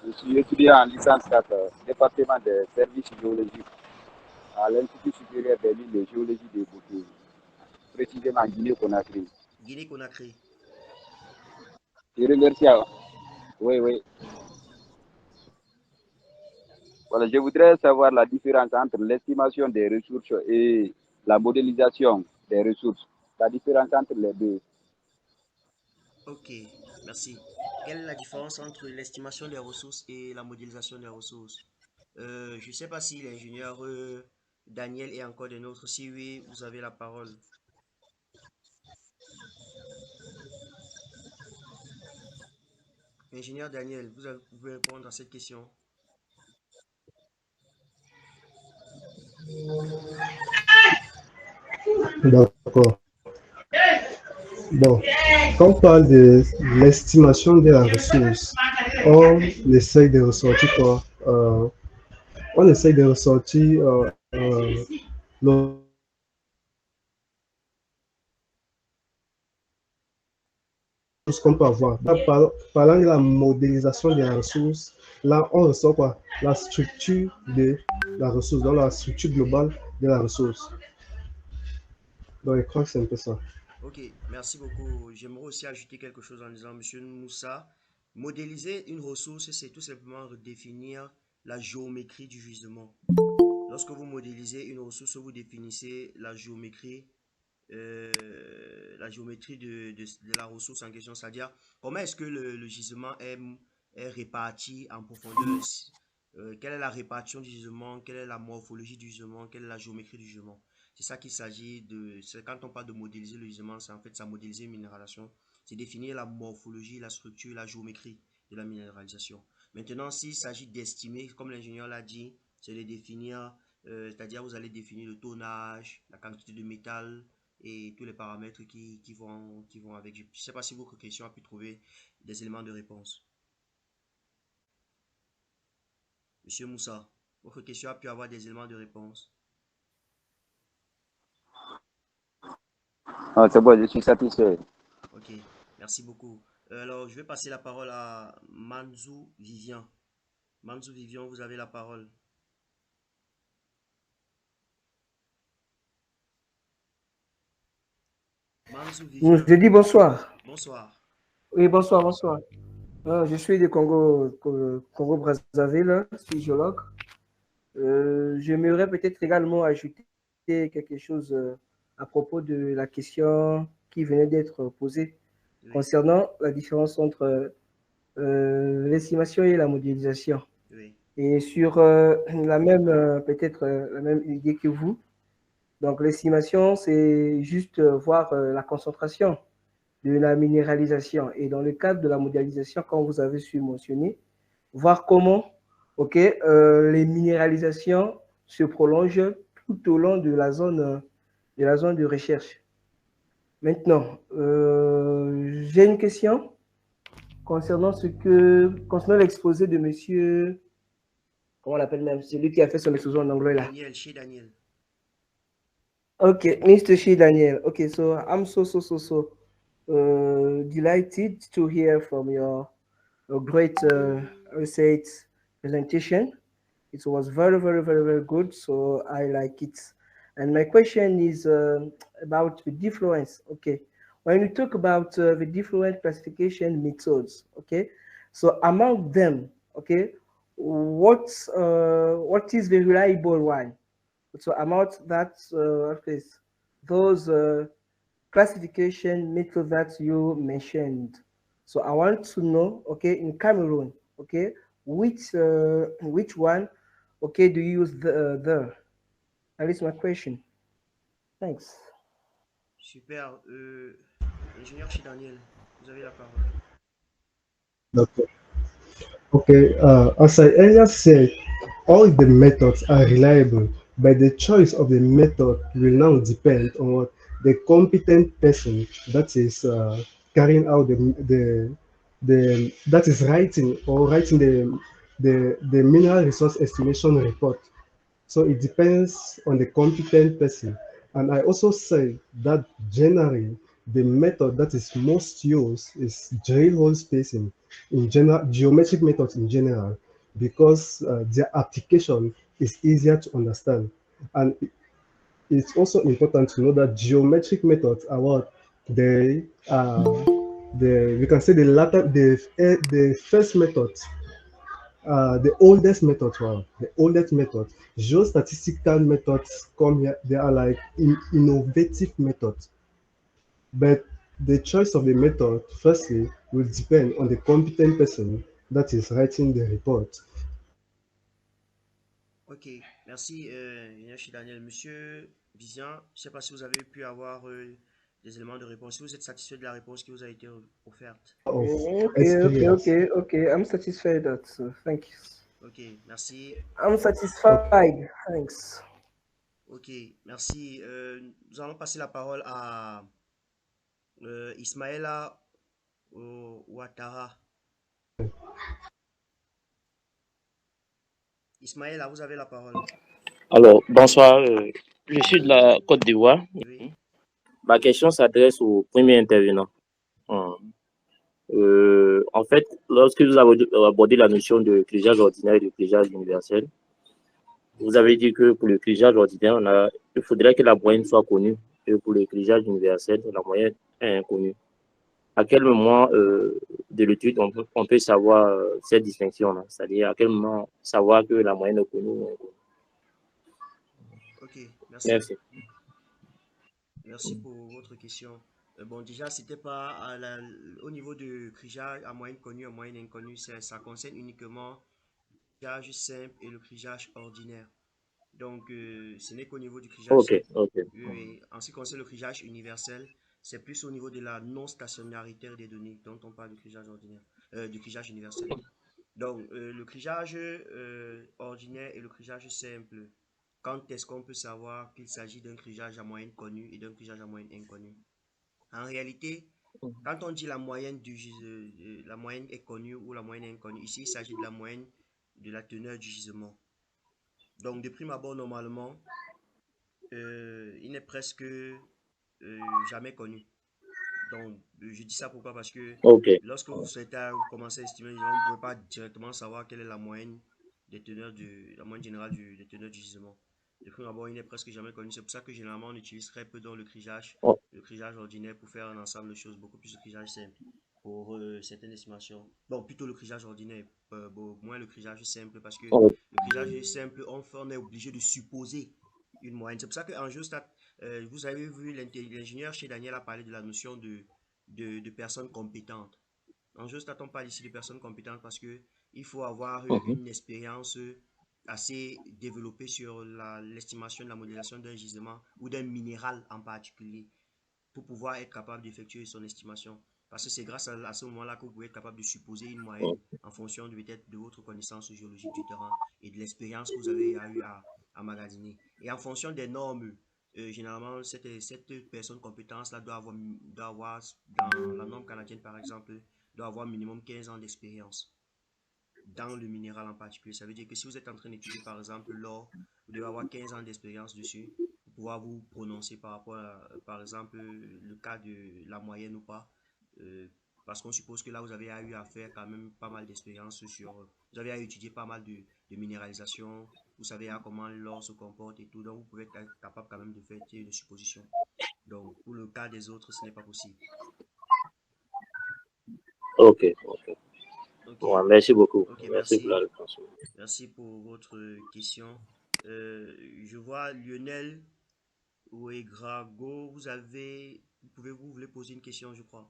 Je suis étudiant en licence 4, département des services géologiques à l'Institut supérieur des mines de géologie de Bouquet, précisément en Guinée-Conakry. Guinée-Conakry. Je remercie. Oui, oui. Voilà, je voudrais savoir la différence entre l'estimation des ressources et la modélisation des ressources. La différence entre les deux. Ok, merci. Quelle est la différence entre l'estimation des ressources et la modélisation des ressources? Je ne sais pas si l'ingénieur Daniel est encore des nôtres. Si oui, vous avez la parole. Ingénieur Daniel, vous pouvez répondre à cette question. D'accord. Bon, quand on parle de l'estimation de la ressource, on essaye de ressortir quoi? On essaye de ressortir le ce qu'on peut avoir. Parlant de la modélisation de la ressource, là, on ressort quoi? La structure de la ressource, dans la structure globale de la ressource. Donc, je crois que c'est un peu ça. Ok, merci beaucoup. J'aimerais aussi ajouter quelque chose en disant, Monsieur Moussa, modéliser une ressource, c'est tout simplement redéfinir la géométrie du gisement. Lorsque vous modélisez une ressource, vous définissez la géométrie de la ressource en question, c'est-à-dire comment est-ce que le gisement est réparti en profondeur, quelle est la répartition du gisement, quelle est la morphologie du gisement, quelle est la géométrie du gisement. C'est ça qu'il s'agit de. Quand on parle de modéliser le gisement, c'est en fait ça modéliser une minéralisation. C'est définir la morphologie, la structure, la géométrie de la minéralisation. Maintenant, s'il s'agit d'estimer, comme l'ingénieur l'a dit, c'est de définir, c'est-à-dire vous allez définir le tonnage, la quantité de métal et tous les paramètres qui vont avec. Je ne sais pas si votre question a pu trouver des éléments de réponse. Monsieur Moussa, votre question a pu avoir des éléments de réponse. Ah, c'est bon, je suis satisfait. Ok, merci beaucoup. Alors, je vais passer la parole à Manzou Vivian. Manzou Vivian, vous avez la parole. Manzou Vivian, Je dis bonsoir. bonsoir. Oui, bonsoir, bonsoir. Je suis du Congo-Brazzaville, je suis géologue. J'aimerais peut-être également ajouter quelque chose à propos de la question qui venait d'être posée Oui, concernant la différence entre l'estimation et la modélisation. oui, Et sur peut-être la même idée que vous. Donc, l'estimation, c'est juste voir la concentration de la minéralisation. Et dans le cadre de la modélisation, comme vous avez su mentionner, voir comment les minéralisations se prolongent tout au long de la zone de recherche. Maintenant, j'ai une question concernant l'exposé de monsieur, comment on l'appelle même, celui qui a fait son exposé en anglais là. Daniel, chez Daniel. Okay, Mr. Shi Daniel. Okay, so I'm so delighted to hear from your great research presentation. It was very good. So I like it. And my question is about the difference. Okay, when you talk about the different classification methods, okay, so among them, okay, what is the reliable one? So about that, those classification methods that you mentioned. So I want to know, okay, in Cameroon, okay, which one, okay, do you use there? That is my question. Thanks. Super. Ingénieur chez Daniel, vous avez la parole. Okay, as I earlier said, all the methods are reliable, but the choice of the method will now depend on what the competent person that is carrying out the that is writing the mineral resource estimation report. So it depends on the competent person. And I also say that generally the method that is most used is drill hole spacing in general, geometric methods in general, because their application is easier to understand. And it's also important to know that geometric methods are what they are we can say the first methods the oldest methods, wow, the oldest methods. Geostatistical methods come here, they are like innovative methods. But the choice of the method, firstly, will depend on the competent person that is writing the report. Ok, merci, Inyashi Daniel. Monsieur Bizian, je ne sais pas si vous avez pu avoir des éléments de réponse. Si vous êtes satisfait de la réponse qui vous a été offerte. Of Okay, experience. okay. I'm satisfied that. Thank you. Ok, merci. I'm satisfied. Thanks. Ok, merci. Nous allons passer la parole à Ismaëla Ouattara. Ismaëla, vous avez la parole. Alors, bonsoir, je suis de la Côte d'Ivoire. Oui, Ma question s'adresse au premier intervenant. En fait, lorsque vous avez abordé la notion de clégeage ordinaire et de clégeage universel, vous avez dit que pour le clégeage ordinaire, il faudrait que la moyenne soit connue, et pour le clégeage universel, la moyenne est inconnue. À quel moment de l'étude on peut savoir cette distinction-là? C'est-à-dire à quel moment savoir que la moyenne est connue ou inconnue? ok, merci. Merci. Merci pour votre question. Bon, déjà, c'était pas au niveau de clégeage à moyenne connue, à moyenne inconnue, ça concerne uniquement le clégeage simple et le clégeage ordinaire. Donc, ce n'est qu'au niveau du clégeage Ok, simple. ok. Oui, en ce qui concerne le clégeage universel, c'est plus au niveau de la non-stationnarité des données dont on parle du clégeage ordinaire, du clégeage universel. Donc, le clégeage ordinaire et le clégeage simple, quand est-ce qu'on peut savoir qu'il s'agit d'un clégeage à moyenne connue et d'un clégeage à moyenne inconnue? En réalité, quand on dit la moyenne la moyenne est connue ou la moyenne est inconnue, ici il s'agit de la moyenne de la teneur du gisement. Donc, de prime abord, normalement, il n'est presque jamais connu. Donc, je dis ça pourquoi? Parce que Ok. lorsque vous souhaitez commencer à estimer, vous ne pouvez pas directement savoir quelle est la moyenne des teneurs la moyenne générale des teneurs du gisement. De prime abord, il n'est presque jamais connu. C'est pour ça que généralement, on utilise très peu dans le Oh, clégeage ordinaire pour faire un ensemble de choses, beaucoup plus de clégeage simple pour certaines estimations. Bon, plutôt le clégeage ordinaire, moins le clégeage simple, parce que oh, le clégeage simple, on est obligé de supposer une moyenne. C'est pour ça qu'en GeoStat, vous avez vu, l'ingénieur chez Daniel a parlé de la notion de personnes compétentes. En GeoStat, on parle ici de personnes compétentes parce que il faut avoir mhm. une expérience assez développée sur l'estimation de la modélisation d'un gisement ou d'un minéral en particulier pour pouvoir être capable d'effectuer son estimation. Parce que c'est grâce à ce moment-là que vous pouvez être capable de supposer une moyenne en fonction peut-être de votre connaissance géologique du terrain et de l'expérience que vous avez eu à magasiner. Et en fonction des normes, généralement, cette personne compétence-là doit avoir, dans la norme canadienne par exemple, doit avoir minimum 15 ans d'expérience dans le minéral en particulier. Ça veut dire que si vous êtes en train d'étudier par exemple l'or, vous devez avoir 15 ans d'expérience dessus pour pouvoir vous prononcer par rapport à, par exemple, le cas de la moyenne ou pas. Euh, Parce qu'on suppose que là, vous avez eu à faire quand même pas mal d'expérience sur... Vous avez à étudier pas mal de minéralisation, vous savez comment l'or se comporte et tout, donc vous pouvez être capable quand même de faire des suppositions. Donc, pour le cas des autres, ce n'est pas possible. Ok, ok. Ok, Ouais, merci beaucoup. ok, Merci pour la merci. réponse. Merci pour votre question. Je vois Lionel Ouegrago, vous voulez poser une question, je crois.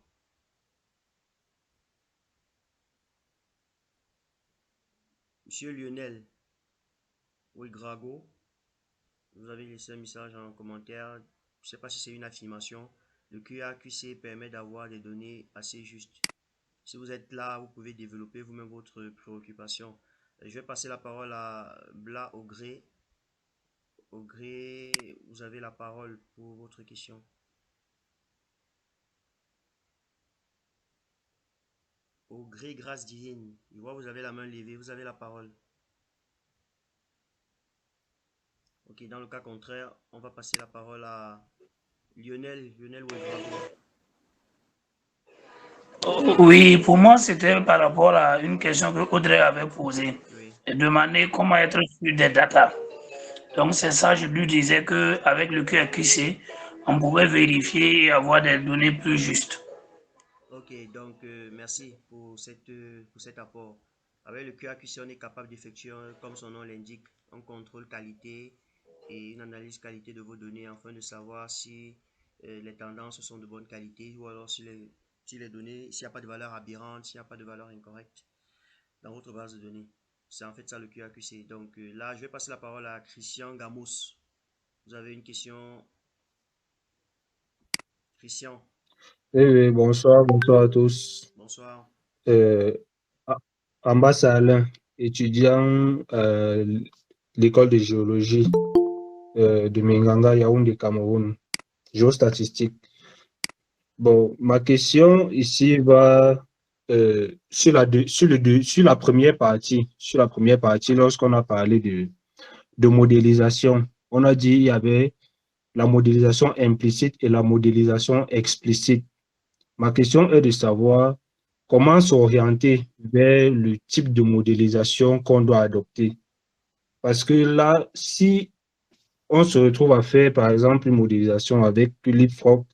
Monsieur Lionel Ouegrago, vous avez laissé un message en commentaire. Je ne sais pas si c'est une affirmation. Le QA/QC permet d'avoir des données assez justes. Si vous êtes là, vous pouvez développer vous-même votre préoccupation. Je vais passer la parole à Bla Ogré. Ogré, vous avez la parole pour votre question. Ogré, grâce divine. Je vois, vous avez la main levée, vous avez la parole. Ok, dans le cas contraire, on va passer la parole à Lionel Ouedraogo. Oui, pour moi, c'était par rapport à une question que Audrey avait posée. Oui, Et demander comment être sûr des data. Donc, c'est ça, je lui disais qu'avec le QAQC, on pouvait vérifier et avoir des données plus justes. ok, donc merci pour cet apport. Avec le QAQC, on est capable d'effectuer, comme son nom l'indique, un contrôle qualité et une analyse qualité de vos données afin de savoir si les tendances sont de bonne qualité ou alors si les données, s'il n'y a pas de valeur aberrante, s'il n'y a pas de valeur incorrecte dans votre base de données. C'est en fait ça le QAQC. Donc là, je vais passer la parole à Christian Gamos. Vous avez une question, Christian? Oui, oui, bonsoir à tous. Bonsoir. Euh, Ambas Alain, étudiant l'école de géologie de Minganga, Yaoundé, Cameroun, géostatistique. Bon, ma question ici va sur la première partie. Sur la première partie, lorsqu'on a parlé de modélisation, on a dit il y avait la modélisation implicite et la modélisation explicite. Ma question est de savoir comment s'orienter vers le type de modélisation qu'on doit adopter. Parce que là, si on se retrouve à faire, par exemple, une modélisation avec Leapfrog,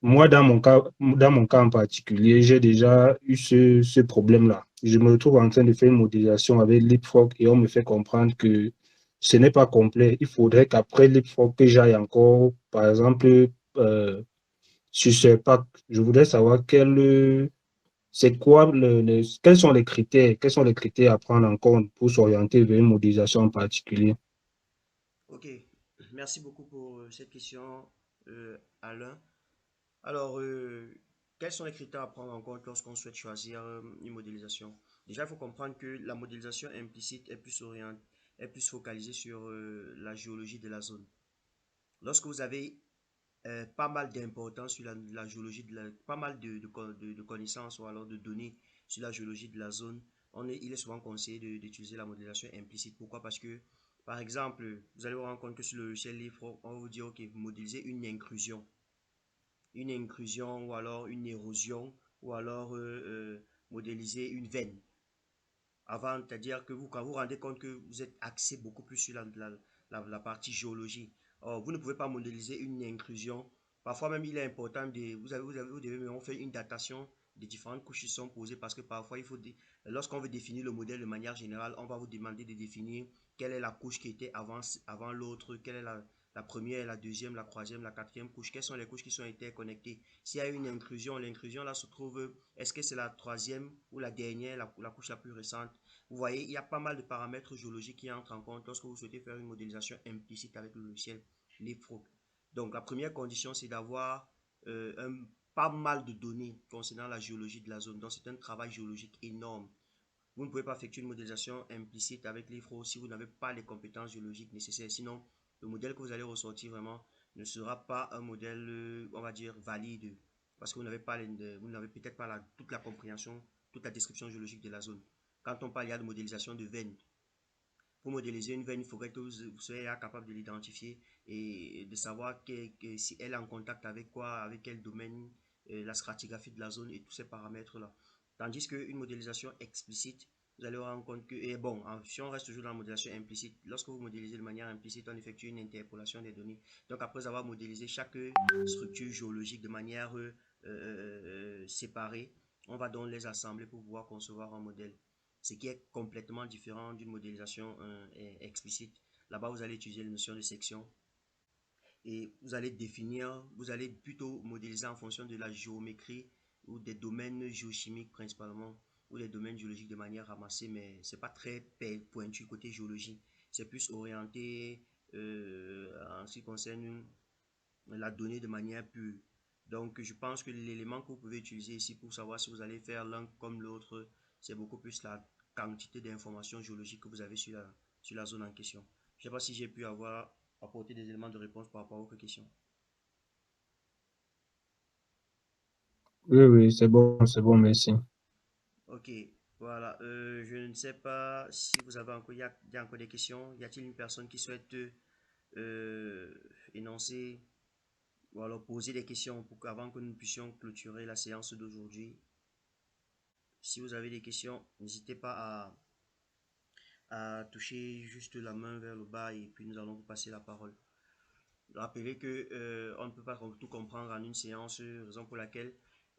moi, dans mon cas en particulier, j'ai déjà eu ce problème-là. Je me retrouve en train de faire une modélisation avec Leapfrog et on me fait comprendre que ce n'est pas complet. Il faudrait qu'après Leapfrog, que j'aille encore, par exemple, sur ce pack. Je voudrais savoir c'est quoi quels sont les critères à prendre en compte pour s'orienter vers une modélisation en particulier. Ok, merci beaucoup pour cette question, Alain. Alors, quels sont les critères à prendre en compte lorsqu'on souhaite choisir une modélisation? Déjà, il faut comprendre que la modélisation implicite est plus focalisée sur la géologie de la zone. Lorsque vous avez pas mal d'importance sur la géologie, pas mal de connaissances ou alors de données sur la géologie de la zone, il est souvent conseillé d'utiliser la modélisation implicite. Pourquoi? Parce que, par exemple, vous allez vous rendre compte que sur le logiciel livre, on va vous dire, OK, vous modélisez une inclusion ou alors une érosion ou alors modéliser une veine. Avant, c'est-à-dire que quand vous vous rendez compte que vous êtes axé beaucoup plus sur la partie géologie. Or, vous ne pouvez pas modéliser une inclusion. Parfois même, il est important de, vous devez même faire une datation des différentes couches qui sont posées parce que parfois, lorsqu'on veut définir le modèle de manière générale, on va vous demander de définir quelle est la couche qui était avant l'autre, quelle est la première, la deuxième, la troisième, la quatrième couche, quelles sont les couches qui sont interconnectées. S'il y a une inclusion, l'inclusion là se trouve, est-ce que c'est la troisième ou la dernière, la couche la plus récente? Vous voyez, il y a pas mal de paramètres géologiques qui entrent en compte lorsque vous souhaitez faire une modélisation implicite avec le logiciel Leapfrog. Donc, la première condition, c'est d'avoir pas mal de données concernant la géologie de la zone. Donc, c'est un travail géologique énorme. Vous ne pouvez pas effectuer une modélisation implicite avec Leapfrog si vous n'avez pas les compétences géologiques nécessaires. Sinon, le modèle que vous allez ressortir vraiment ne sera pas un modèle, on va dire, valide parce que vous n'avez peut-être pas toute la compréhension, toute la description géologique de la zone. Quand on parle de modélisation de veine, pour modéliser une veine, il faudrait que vous soyez capable de l'identifier et de savoir si elle est en contact avec quoi, avec quel domaine, la stratigraphie de la zone et tous ces paramètres-là. Tandis qu'une modélisation explicite, vous allez vous rendre compte que, et bon, si on reste toujours dans la modélisation implicite, lorsque vous modélisez de manière implicite, on effectue une interpolation des données. Donc après avoir modélisé chaque structure géologique de manière séparée, on va donc les assembler pour pouvoir concevoir un modèle, ce qui est complètement différent d'une modélisation explicite. Là-bas, vous allez utiliser les notions de section et vous allez plutôt modéliser en fonction de la géométrie ou des domaines géochimiques principalement ou des domaines géologiques de manière ramassée, mais c'est pas très pointu côté géologie. C'est plus orienté en ce qui concerne la donnée de manière pure. Donc, je pense que l'élément que vous pouvez utiliser ici pour savoir si vous allez faire l'un comme l'autre, c'est beaucoup plus la quantité d'informations géologiques que vous avez sur la zone en question. Je ne sais pas si j'ai pu avoir apporté des éléments de réponse par rapport à votre question. Oui, oui, c'est bon, merci. Ok, voilà. Je ne sais pas si vous avez encore, il y a encore des questions. Y a-t-il une personne qui souhaite énoncer ou alors poser des questions avant que nous puissions clôturer la séance d'aujourd'hui? Si vous avez des questions, n'hésitez pas à toucher juste la main vers le bas et puis nous allons vous passer la parole. Rappelez que on ne peut pas tout comprendre en une séance, raison pour laquelle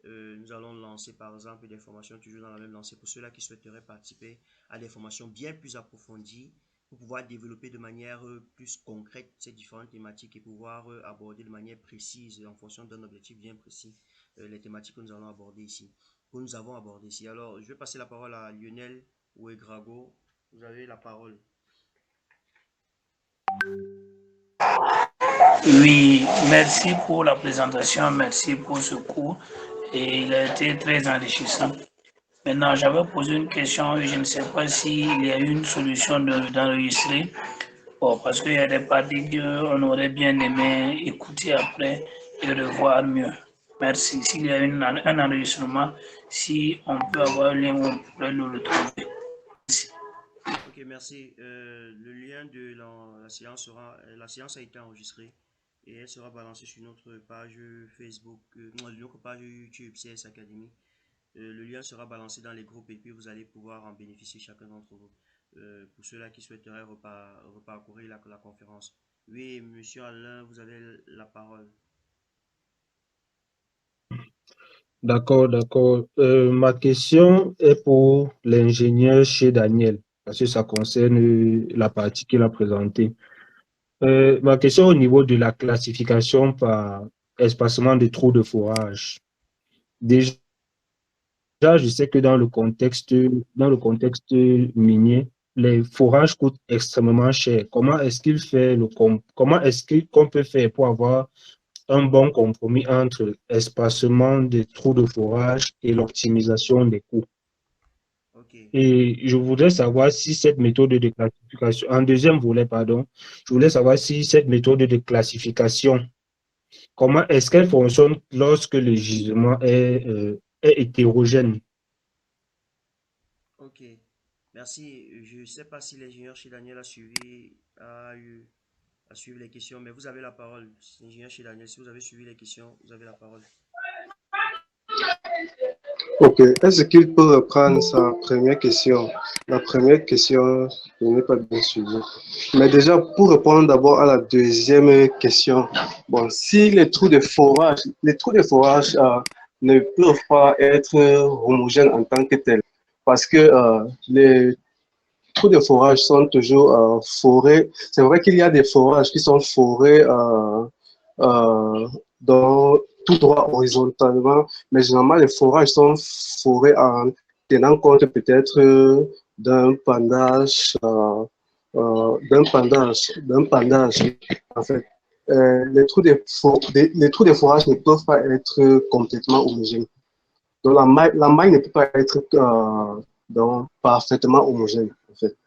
Nous allons lancer par exemple des formations toujours dans la même lancée pour ceux-là qui souhaiteraient participer à des formations bien plus approfondies pour pouvoir développer de manière plus concrète ces différentes thématiques et pouvoir aborder de manière précise en fonction d'un objectif bien précis les thématiques que nous allons aborder ici, que nous avons abordé ici. Alors, je vais passer la parole à Lionel Ouegrago. Vous avez la parole. Oui, merci pour la présentation, merci pour ce cours et il a été très enrichissant. Maintenant, j'avais posé une question et je ne sais pas s'il y a une solution d'enregistrer. Bon, parce qu'il y a des parties qu'on aurait bien aimé écouter après et revoir mieux. Merci. S'il y a un enregistrement, si on peut avoir un lien, on pourrait le retrouver. Merci. Ok, merci. Le lien de la séance la séance a été enregistrée et elle sera balancée sur notre page Facebook, notre page YouTube CS Academy. Le lien sera balancé dans les groupes et puis vous allez pouvoir en bénéficier chacun d'entre vous. Pour ceux-là qui souhaiteraient reparcourir la conférence. Oui, monsieur Alain, vous avez la parole. D'accord, d'accord. Ma question est pour l'ingénieur chez Daniel, parce que ça concerne la partie qu'il a présentée. Ma question au niveau de la classification par espacement de trous de forage. Déjà, je sais que dans le contexte minier, les forages coûtent extrêmement cher. Comment est-ce qu'on peut faire pour avoir un bon compromis entre espacement des trous de forage et l'optimisation des coûts? Ok. Et je voudrais savoir si cette méthode de classification, en deuxième volet, pardon, je voulais savoir si cette méthode de classification, comment est-ce qu'elle fonctionne lorsque le gisement est hétérogène? Ok. Merci. Je ne sais pas si l'ingénieur chez Daniel a eu à suivre les questions, mais vous avez la parole. Ingénieur chez Daniel, si vous avez suivi les questions, vous avez la parole. Ok, est-ce qu'il peut reprendre sa première question? La première question, je n'ai pas bien suivi. Mais déjà, pour répondre d'abord à la deuxième question, bon, si les trous de forage ne peuvent pas être homogènes en tant que tels, parce que les trous de forage sont toujours forés. C'est vrai qu'il y a des forages qui sont forés euh, dans tout droit horizontalement, mais généralement les forages sont forés en tenant compte peut-être d'un pendage, d'un pendage, en fait. Les trous de forage ne peuvent pas être complètement homogènes. Donc la maille ne peut pas être donc, parfaitement homogène, en fait.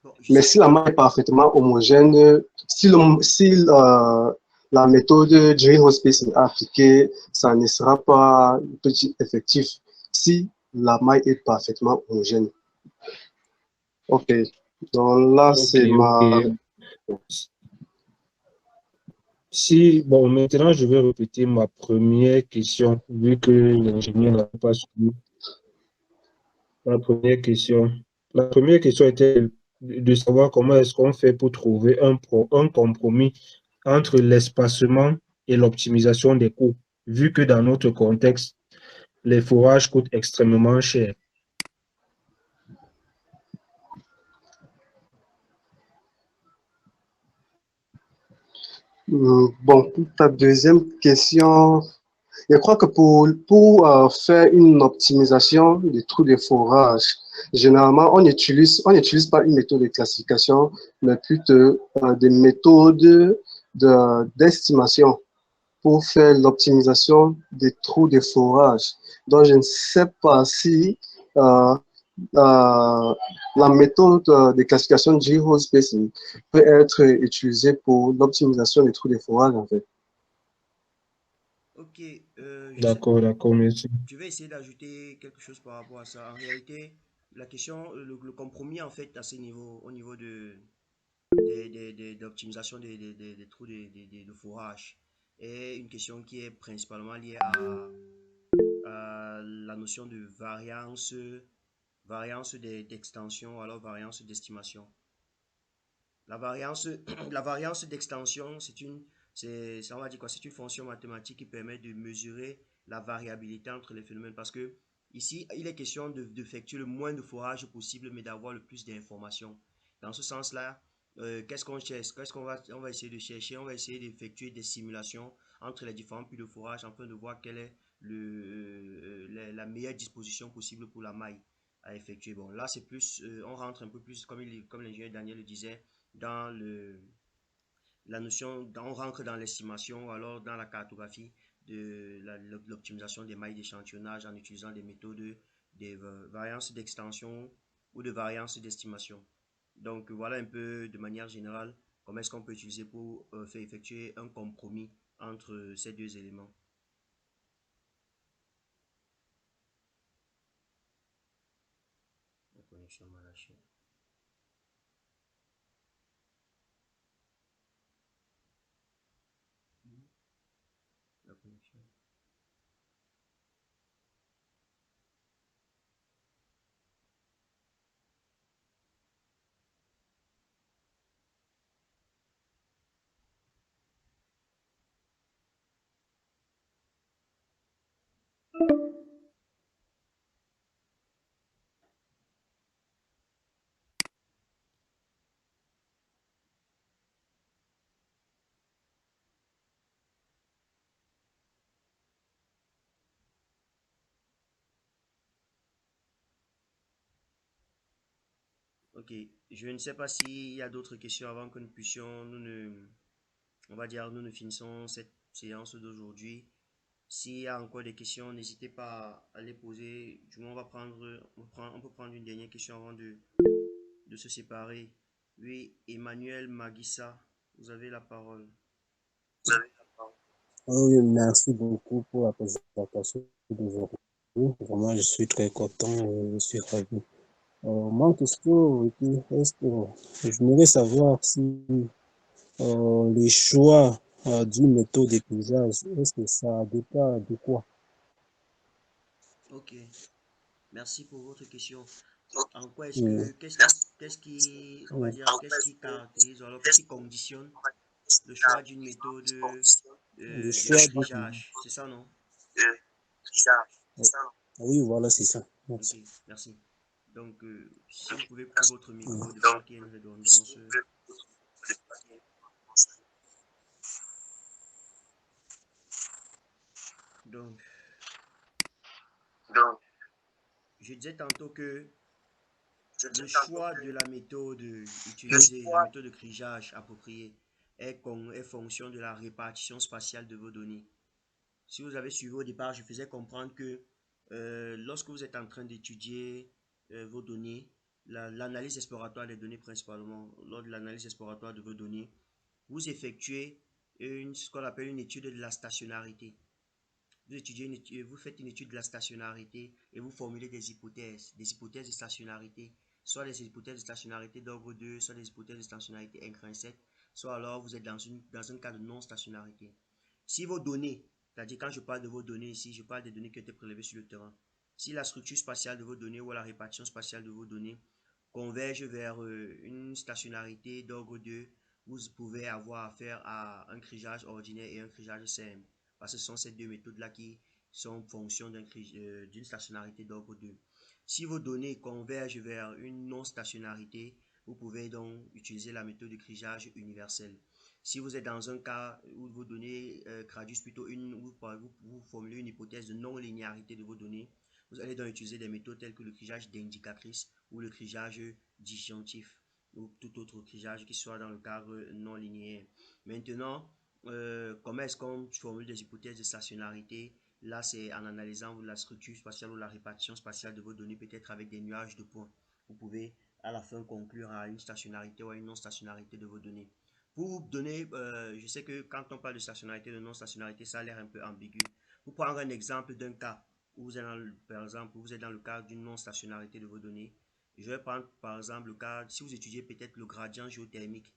Bon, je Mais sais. si la maille est parfaitement homogène, si la méthode Drill Spacing est appliquée, ça ne sera pas petit effectif si la maille est parfaitement homogène. Ok, donc là, Ok, c'est ma... ok. Bon, maintenant, je vais répéter ma première question, vu que l'ingénieur n'a pas suivi la première question. La première question était de savoir comment est-ce qu'on fait pour trouver un compromis entre l'espacement et l'optimisation des coûts, vu que dans notre contexte, les forages coûtent extrêmement cher. Bon, pour ta deuxième question, je crois que pour faire une optimisation des trous de forage, généralement, on n'utilise pas une méthode de classification, mais plutôt des méthodes d'estimation pour faire l'optimisation des trous de forage. Donc, je ne sais pas si euh, la méthode de classification Geospacing peut être utilisée pour l'optimisation des trous de forage, en fait. Ok, D'accord, d'accord, merci. je vais essayer d'ajouter quelque chose par rapport à ça. En réalité, la question, le compromis en fait à ce niveau, au niveau d'optimisation des trous de forage, est une question qui est principalement liée à la notion de variance d'extension, alors variance d'estimation. La variance, la variance d'extension, on va dire quoi, c'est une fonction mathématique qui permet de mesurer la variabilité entre les phénomènes. Parce que ici, il est question d'effectuer le moins de forage possible, mais d'avoir le plus d'informations. Dans ce sens-là, qu'est-ce qu'on cherche? Qu'est-ce on va essayer de chercher? On va essayer d'effectuer des simulations entre les différents puits de forage afin de voir quelle est la meilleure disposition possible pour la maille à effectuer. Bon, là, c'est plus, on rentre un peu plus, comme l'ingénieur Daniel le disait, dans la notion, on rentre dans l'estimation, alors dans la cartographie de l'optimisation des mailles d'échantillonnage en utilisant des méthodes, des variances d'extension ou de variances d'estimation. Donc voilà un peu de manière générale comment est-ce qu'on peut utiliser pour faire effectuer un compromis entre ces deux éléments. La connexion m'a lâché. La connexion. Ok, je ne sais pas s'il y a d'autres questions avant que nous puissions, on va dire, nous ne finissons cette séance d'aujourd'hui. S'il y a encore des questions, n'hésitez pas à les poser. Du moins, on peut prendre une dernière question avant de se séparer. Oui, Emmanuel Maguissa, vous avez la parole. Oui, merci beaucoup pour la présentation d'aujourd'hui. Vraiment, je suis très content, je suis ravi. Ma question était, est-ce que j'aimerais savoir si le choix d'une méthode d'éclousage, est-ce que ça dépend de quoi? Ok, merci pour votre question. En quoi est-ce Oui, que, qu'est-ce qui, on va oui. dire, qu'est-ce qui caractérise, ou alors qu'est-ce qui conditionne le choix d'une méthode Le de choix d'une... déclichage? C'est ça, non? Oui, voilà, c'est ça. Ok, Merci. merci. Donc, si vous pouvez couper votre Oui. micro de peur qu'il y ait une redondance. Donc, je disais tantôt que le choix de la méthode utilisée, la méthode de criage appropriée, est fonction de la répartition spatiale de vos données. Si vous avez suivi au départ, je faisais comprendre que lorsque vous êtes en train d'étudier vos données, l'analyse exploratoire des données principalement, lors de l'analyse exploratoire de vos données, vous effectuez ce qu'on appelle une étude de la stationnarité. Vous faites une étude de la stationnarité et vous formulez des hypothèses de stationnarité, soit des hypothèses de stationnarité d'ordre 2, soit des hypothèses de stationnarité intrinsèque, soit alors vous êtes dans un cas de non-stationnarité. Si vos données, c'est-à-dire quand je parle de vos données ici, je parle des données qui ont été prélevées sur le terrain, si la structure spatiale de vos données ou la répartition spatiale de vos données converge vers une stationnarité d'ordre 2, vous pouvez avoir affaire à un crigeage ordinaire et un crigeage simple. Parce que ce sont ces deux méthodes-là qui sont en fonction d'une stationnarité d'ordre 2. Si vos données convergent vers une non-stationnarité, vous pouvez donc utiliser la méthode de crigeage universel. Si vous êtes dans un cas où vos données traduisent plutôt vous formulez une hypothèse de non-linéarité de vos données, vous allez donc utiliser des méthodes telles que le crigeage d'indicatrice ou le crigeage disjonctif ou tout autre crigeage qui soit dans le cadre non linéaire. Maintenant, comment est-ce qu'on formule des hypothèses de stationnarité? Là, c'est en analysant la structure spatiale ou la répartition spatiale de vos données, peut-être avec des nuages de points. Vous pouvez à la fin conclure à une stationnarité ou à une non-stationnarité de vos données. Pour vous donner, je sais que quand on parle de stationnarité, de non-stationnarité, ça a l'air un peu ambigu. Pour prendre un exemple d'un cas où vous êtes par exemple, vous êtes dans le cadre d'une non-stationnarité de vos données, je vais prendre par exemple le cas, si vous étudiez peut-être le gradient géothermique,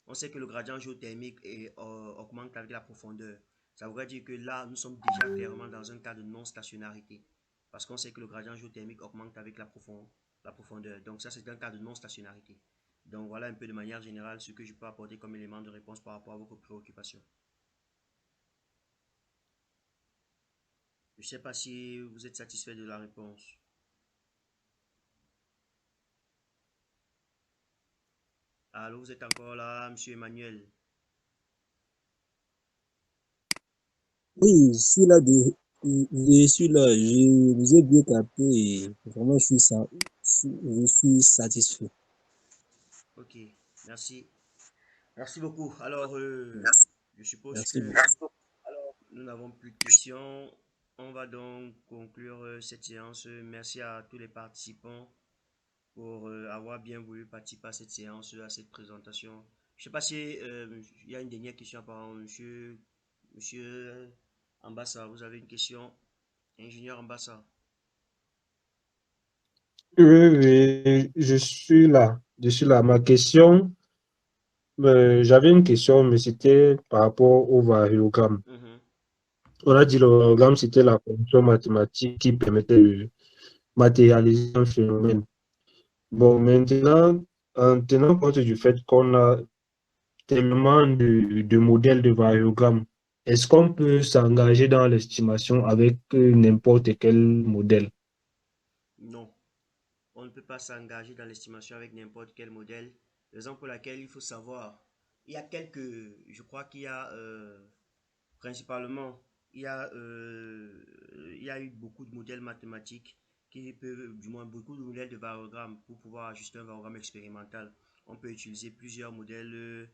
on sait que le gradient géothermique augmente avec la profondeur. Ça voudrait dire que là, nous sommes déjà clairement dans un cas de non-stationnarité. Parce qu'on sait que le gradient géothermique augmente avec la profondeur. Donc ça, c'est un cas de non-stationnarité. Donc voilà un peu de manière générale ce que je peux apporter comme élément de réponse par rapport à vos préoccupations. Je ne sais pas si vous êtes satisfait de la réponse. Allô, vous êtes encore là, monsieur Emmanuel? Oui, je suis là, je suis là, je vous ai bien capté et vraiment je suis satisfait. Ok, merci. Merci beaucoup. Alors, je suppose Merci que beaucoup. nous n'avons plus de questions. On va donc conclure cette séance. Merci à tous les participants pour avoir bien voulu participer à cette séance, à cette présentation. Je ne sais pas si il y a une dernière question apparemment. Monsieur Ambassa, vous avez une question? Ingénieur Ambassa. Oui, oui, je suis là. Je suis là. Ma question, j'avais une question, mais c'était par rapport au variogramme. Mhm. On a dit le variogramme, c'était la fonction mathématique qui permettait de matérialiser un phénomène. Bon, maintenant, en tenant compte du fait qu'on a tellement de modèles de variogramme, est-ce qu'on peut s'engager dans l'estimation avec n'importe quel modèle? Non. On ne peut pas s'engager dans l'estimation avec n'importe quel modèle. Raison pour laquelle il faut savoir. Il y a quelques. Je crois qu'il y a principalement. Il y a eu beaucoup de modèles mathématiques qui peuvent, du moins beaucoup de modèles de variogramme pour pouvoir ajuster un variogramme expérimental. On peut utiliser plusieurs modèles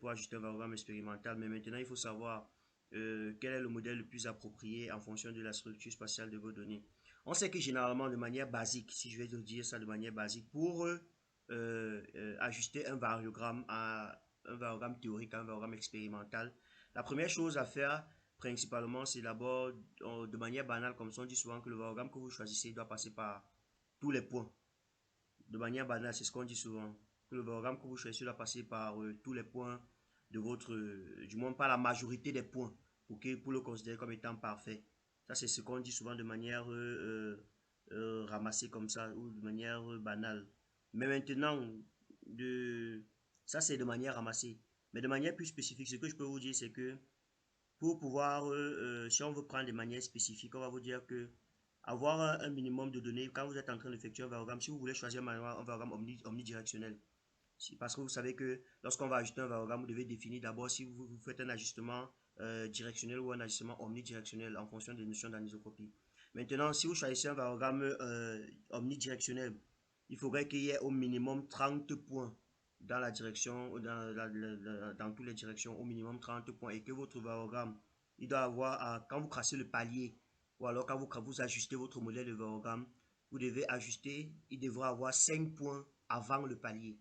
pour ajuster un variogramme expérimental, mais maintenant il faut savoir quel est le modèle le plus approprié en fonction de la structure spatiale de vos données. On sait que généralement, de manière basique, si je vais te dire ça de manière basique, pour ajuster un variogramme théorique à un variogramme expérimental, la première chose à faire, principalement, c'est d'abord, de manière banale, comme ça, on dit souvent que le variogramme que vous choisissez doit passer par tous les points. De manière banale, c'est ce qu'on dit souvent. Que le variogramme que vous choisissez doit passer par tous les points de votre, du moins pas la majorité des points, pour le considérer comme étant parfait. Ça, c'est ce qu'on dit souvent de manière ramassée comme ça, ou de manière banale. Mais maintenant, de, ça c'est de manière ramassée. Mais de manière plus spécifique, ce que je peux vous dire, c'est que pour pouvoir, si on veut prendre de manière spécifique, on va vous dire que avoir un minimum de données, quand vous êtes en train d'effectuer un variogramme, si vous voulez choisir un variogramme omnidirectionnel, parce que vous savez que lorsqu'on va ajuster un variogramme, vous devez définir d'abord si vous faites un ajustement directionnel ou un ajustement omnidirectionnel en fonction des notions d'anisotropie. Maintenant, si vous choisissez un variogramme omnidirectionnel, il faudrait qu'il y ait au minimum 30 points dans la direction, dans toutes les directions, au minimum 30 points, et que votre variogramme, il doit avoir, quand vous crassez le palier, ou alors quand vous ajustez votre modèle de variogramme, vous devez ajuster, il devra avoir 5 points avant le palier.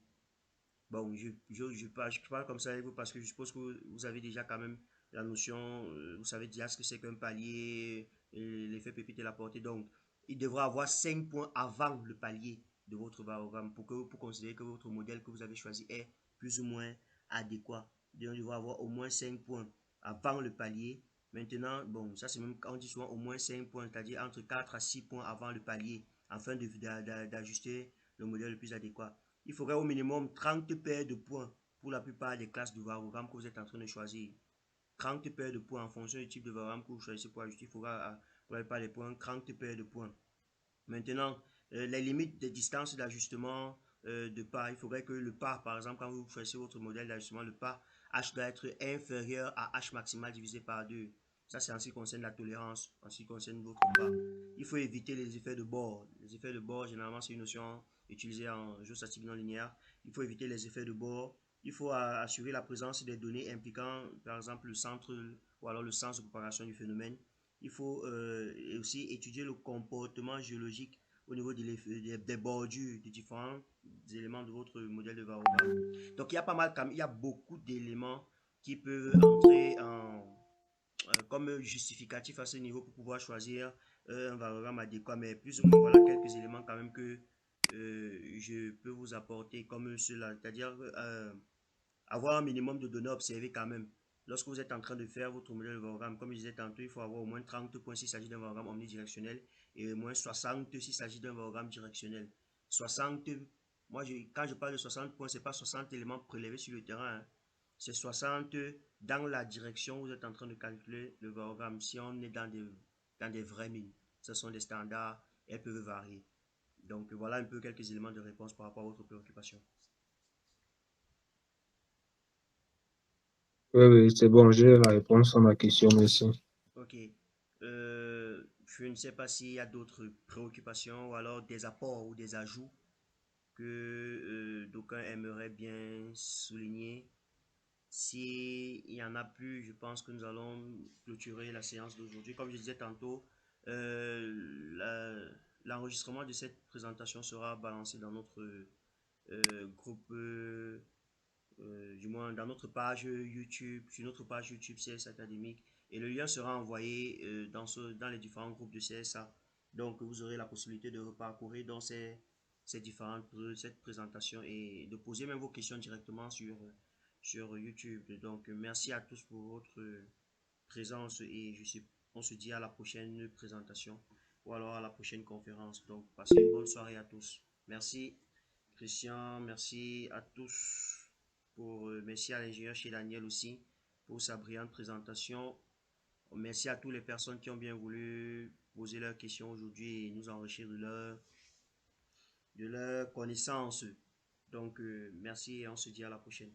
Bon, je parle comme ça avec vous parce que je suppose que vous avez déjà quand même la notion, vous savez déjà ce que c'est qu'un palier, l'effet pépite et la portée. Donc, il devra avoir 5 points avant le palier de votre variogramme pour considérer que votre modèle que vous avez choisi est plus ou moins adéquat. Donc, il devra avoir au moins 5 points avant le palier. Maintenant, bon, ça c'est même quand on dit souvent au moins 5 points, c'est-à-dire entre 4 à 6 points avant le palier, afin d'ajuster le modèle le plus adéquat. Il faudrait au minimum 30 paires de points pour la plupart des classes de variogramme que vous êtes en train de choisir. 30 paires de points en fonction du type de variogramme que vous choisissez pour ajuster. Il faudra, pour la plupart des points, 30 paires de points. Maintenant, les limites des distances d'ajustement de pas, il faudrait que le pas, par exemple, quand vous choisissez votre modèle d'ajustement, le pas H doit être inférieur à H maximal divisé par 2. Ça, c'est en ce qui concerne la tolérance, en ce qui concerne votre pas. Il faut éviter les effets de bord. Les effets de bord, généralement, c'est une notion utilisée en géostatique non linéaire. Il faut éviter les effets de bord. Il faut assurer la présence des données impliquant, par exemple, le centre ou alors le sens de propagation du phénomène. Il faut aussi étudier le comportement géologique au niveau des bordures des différents éléments de votre modèle de variogramme. Donc il y a pas mal, il y a beaucoup d'éléments qui peuvent entrer comme justificatif à ce niveau pour pouvoir choisir un variogramme adéquat. Mais plus ou moins, voilà quelques éléments quand même que je peux vous apporter comme cela. C'est-à-dire avoir un minimum de données observées quand même. Lorsque vous êtes en train de faire votre modèle de variogramme, comme je disais tantôt, il faut avoir au moins 30 points s'il s'agit d'un variogramme omnidirectionnel et au moins 60 s'il s'agit d'un variogramme directionnel. 60, quand je parle de 60 points, ce n'est pas 60 éléments prélevés sur le terrain, hein. C'est 60 dans la direction où vous êtes en train de calculer le variogramme. Si on est dans des dans des vraies mines. Ce sont des standards et elles peuvent varier. Donc voilà un peu quelques éléments de réponse par rapport à votre préoccupation. Oui, oui, c'est bon, j'ai la réponse à ma question, merci. Ok. Je ne sais pas s'il y a d'autres préoccupations ou alors des apports ou des ajouts que d'aucuns aimeraient bien souligner. S'il n'y en a plus, je pense que nous allons clôturer la séance d'aujourd'hui. Comme je disais tantôt, l'enregistrement de cette présentation sera balancé dans notre groupe, du moins dans notre page YouTube, sur notre page YouTube CS Académique. Et le lien sera envoyé dans les différents groupes de CSA. Donc, vous aurez la possibilité de reparcourir dans cette présentation et de poser même vos questions directement sur YouTube. Donc, merci à tous pour votre présence et on se dit à la prochaine présentation ou alors à la prochaine conférence. Donc, passez une bonne soirée à tous. Merci, Christian. Merci à tous. Merci à l'ingénieur chez Daniel aussi pour sa brillante présentation. Merci à toutes les personnes qui ont bien voulu poser leurs questions aujourd'hui et nous enrichir de leur connaissance. Donc, merci et on se dit à la prochaine.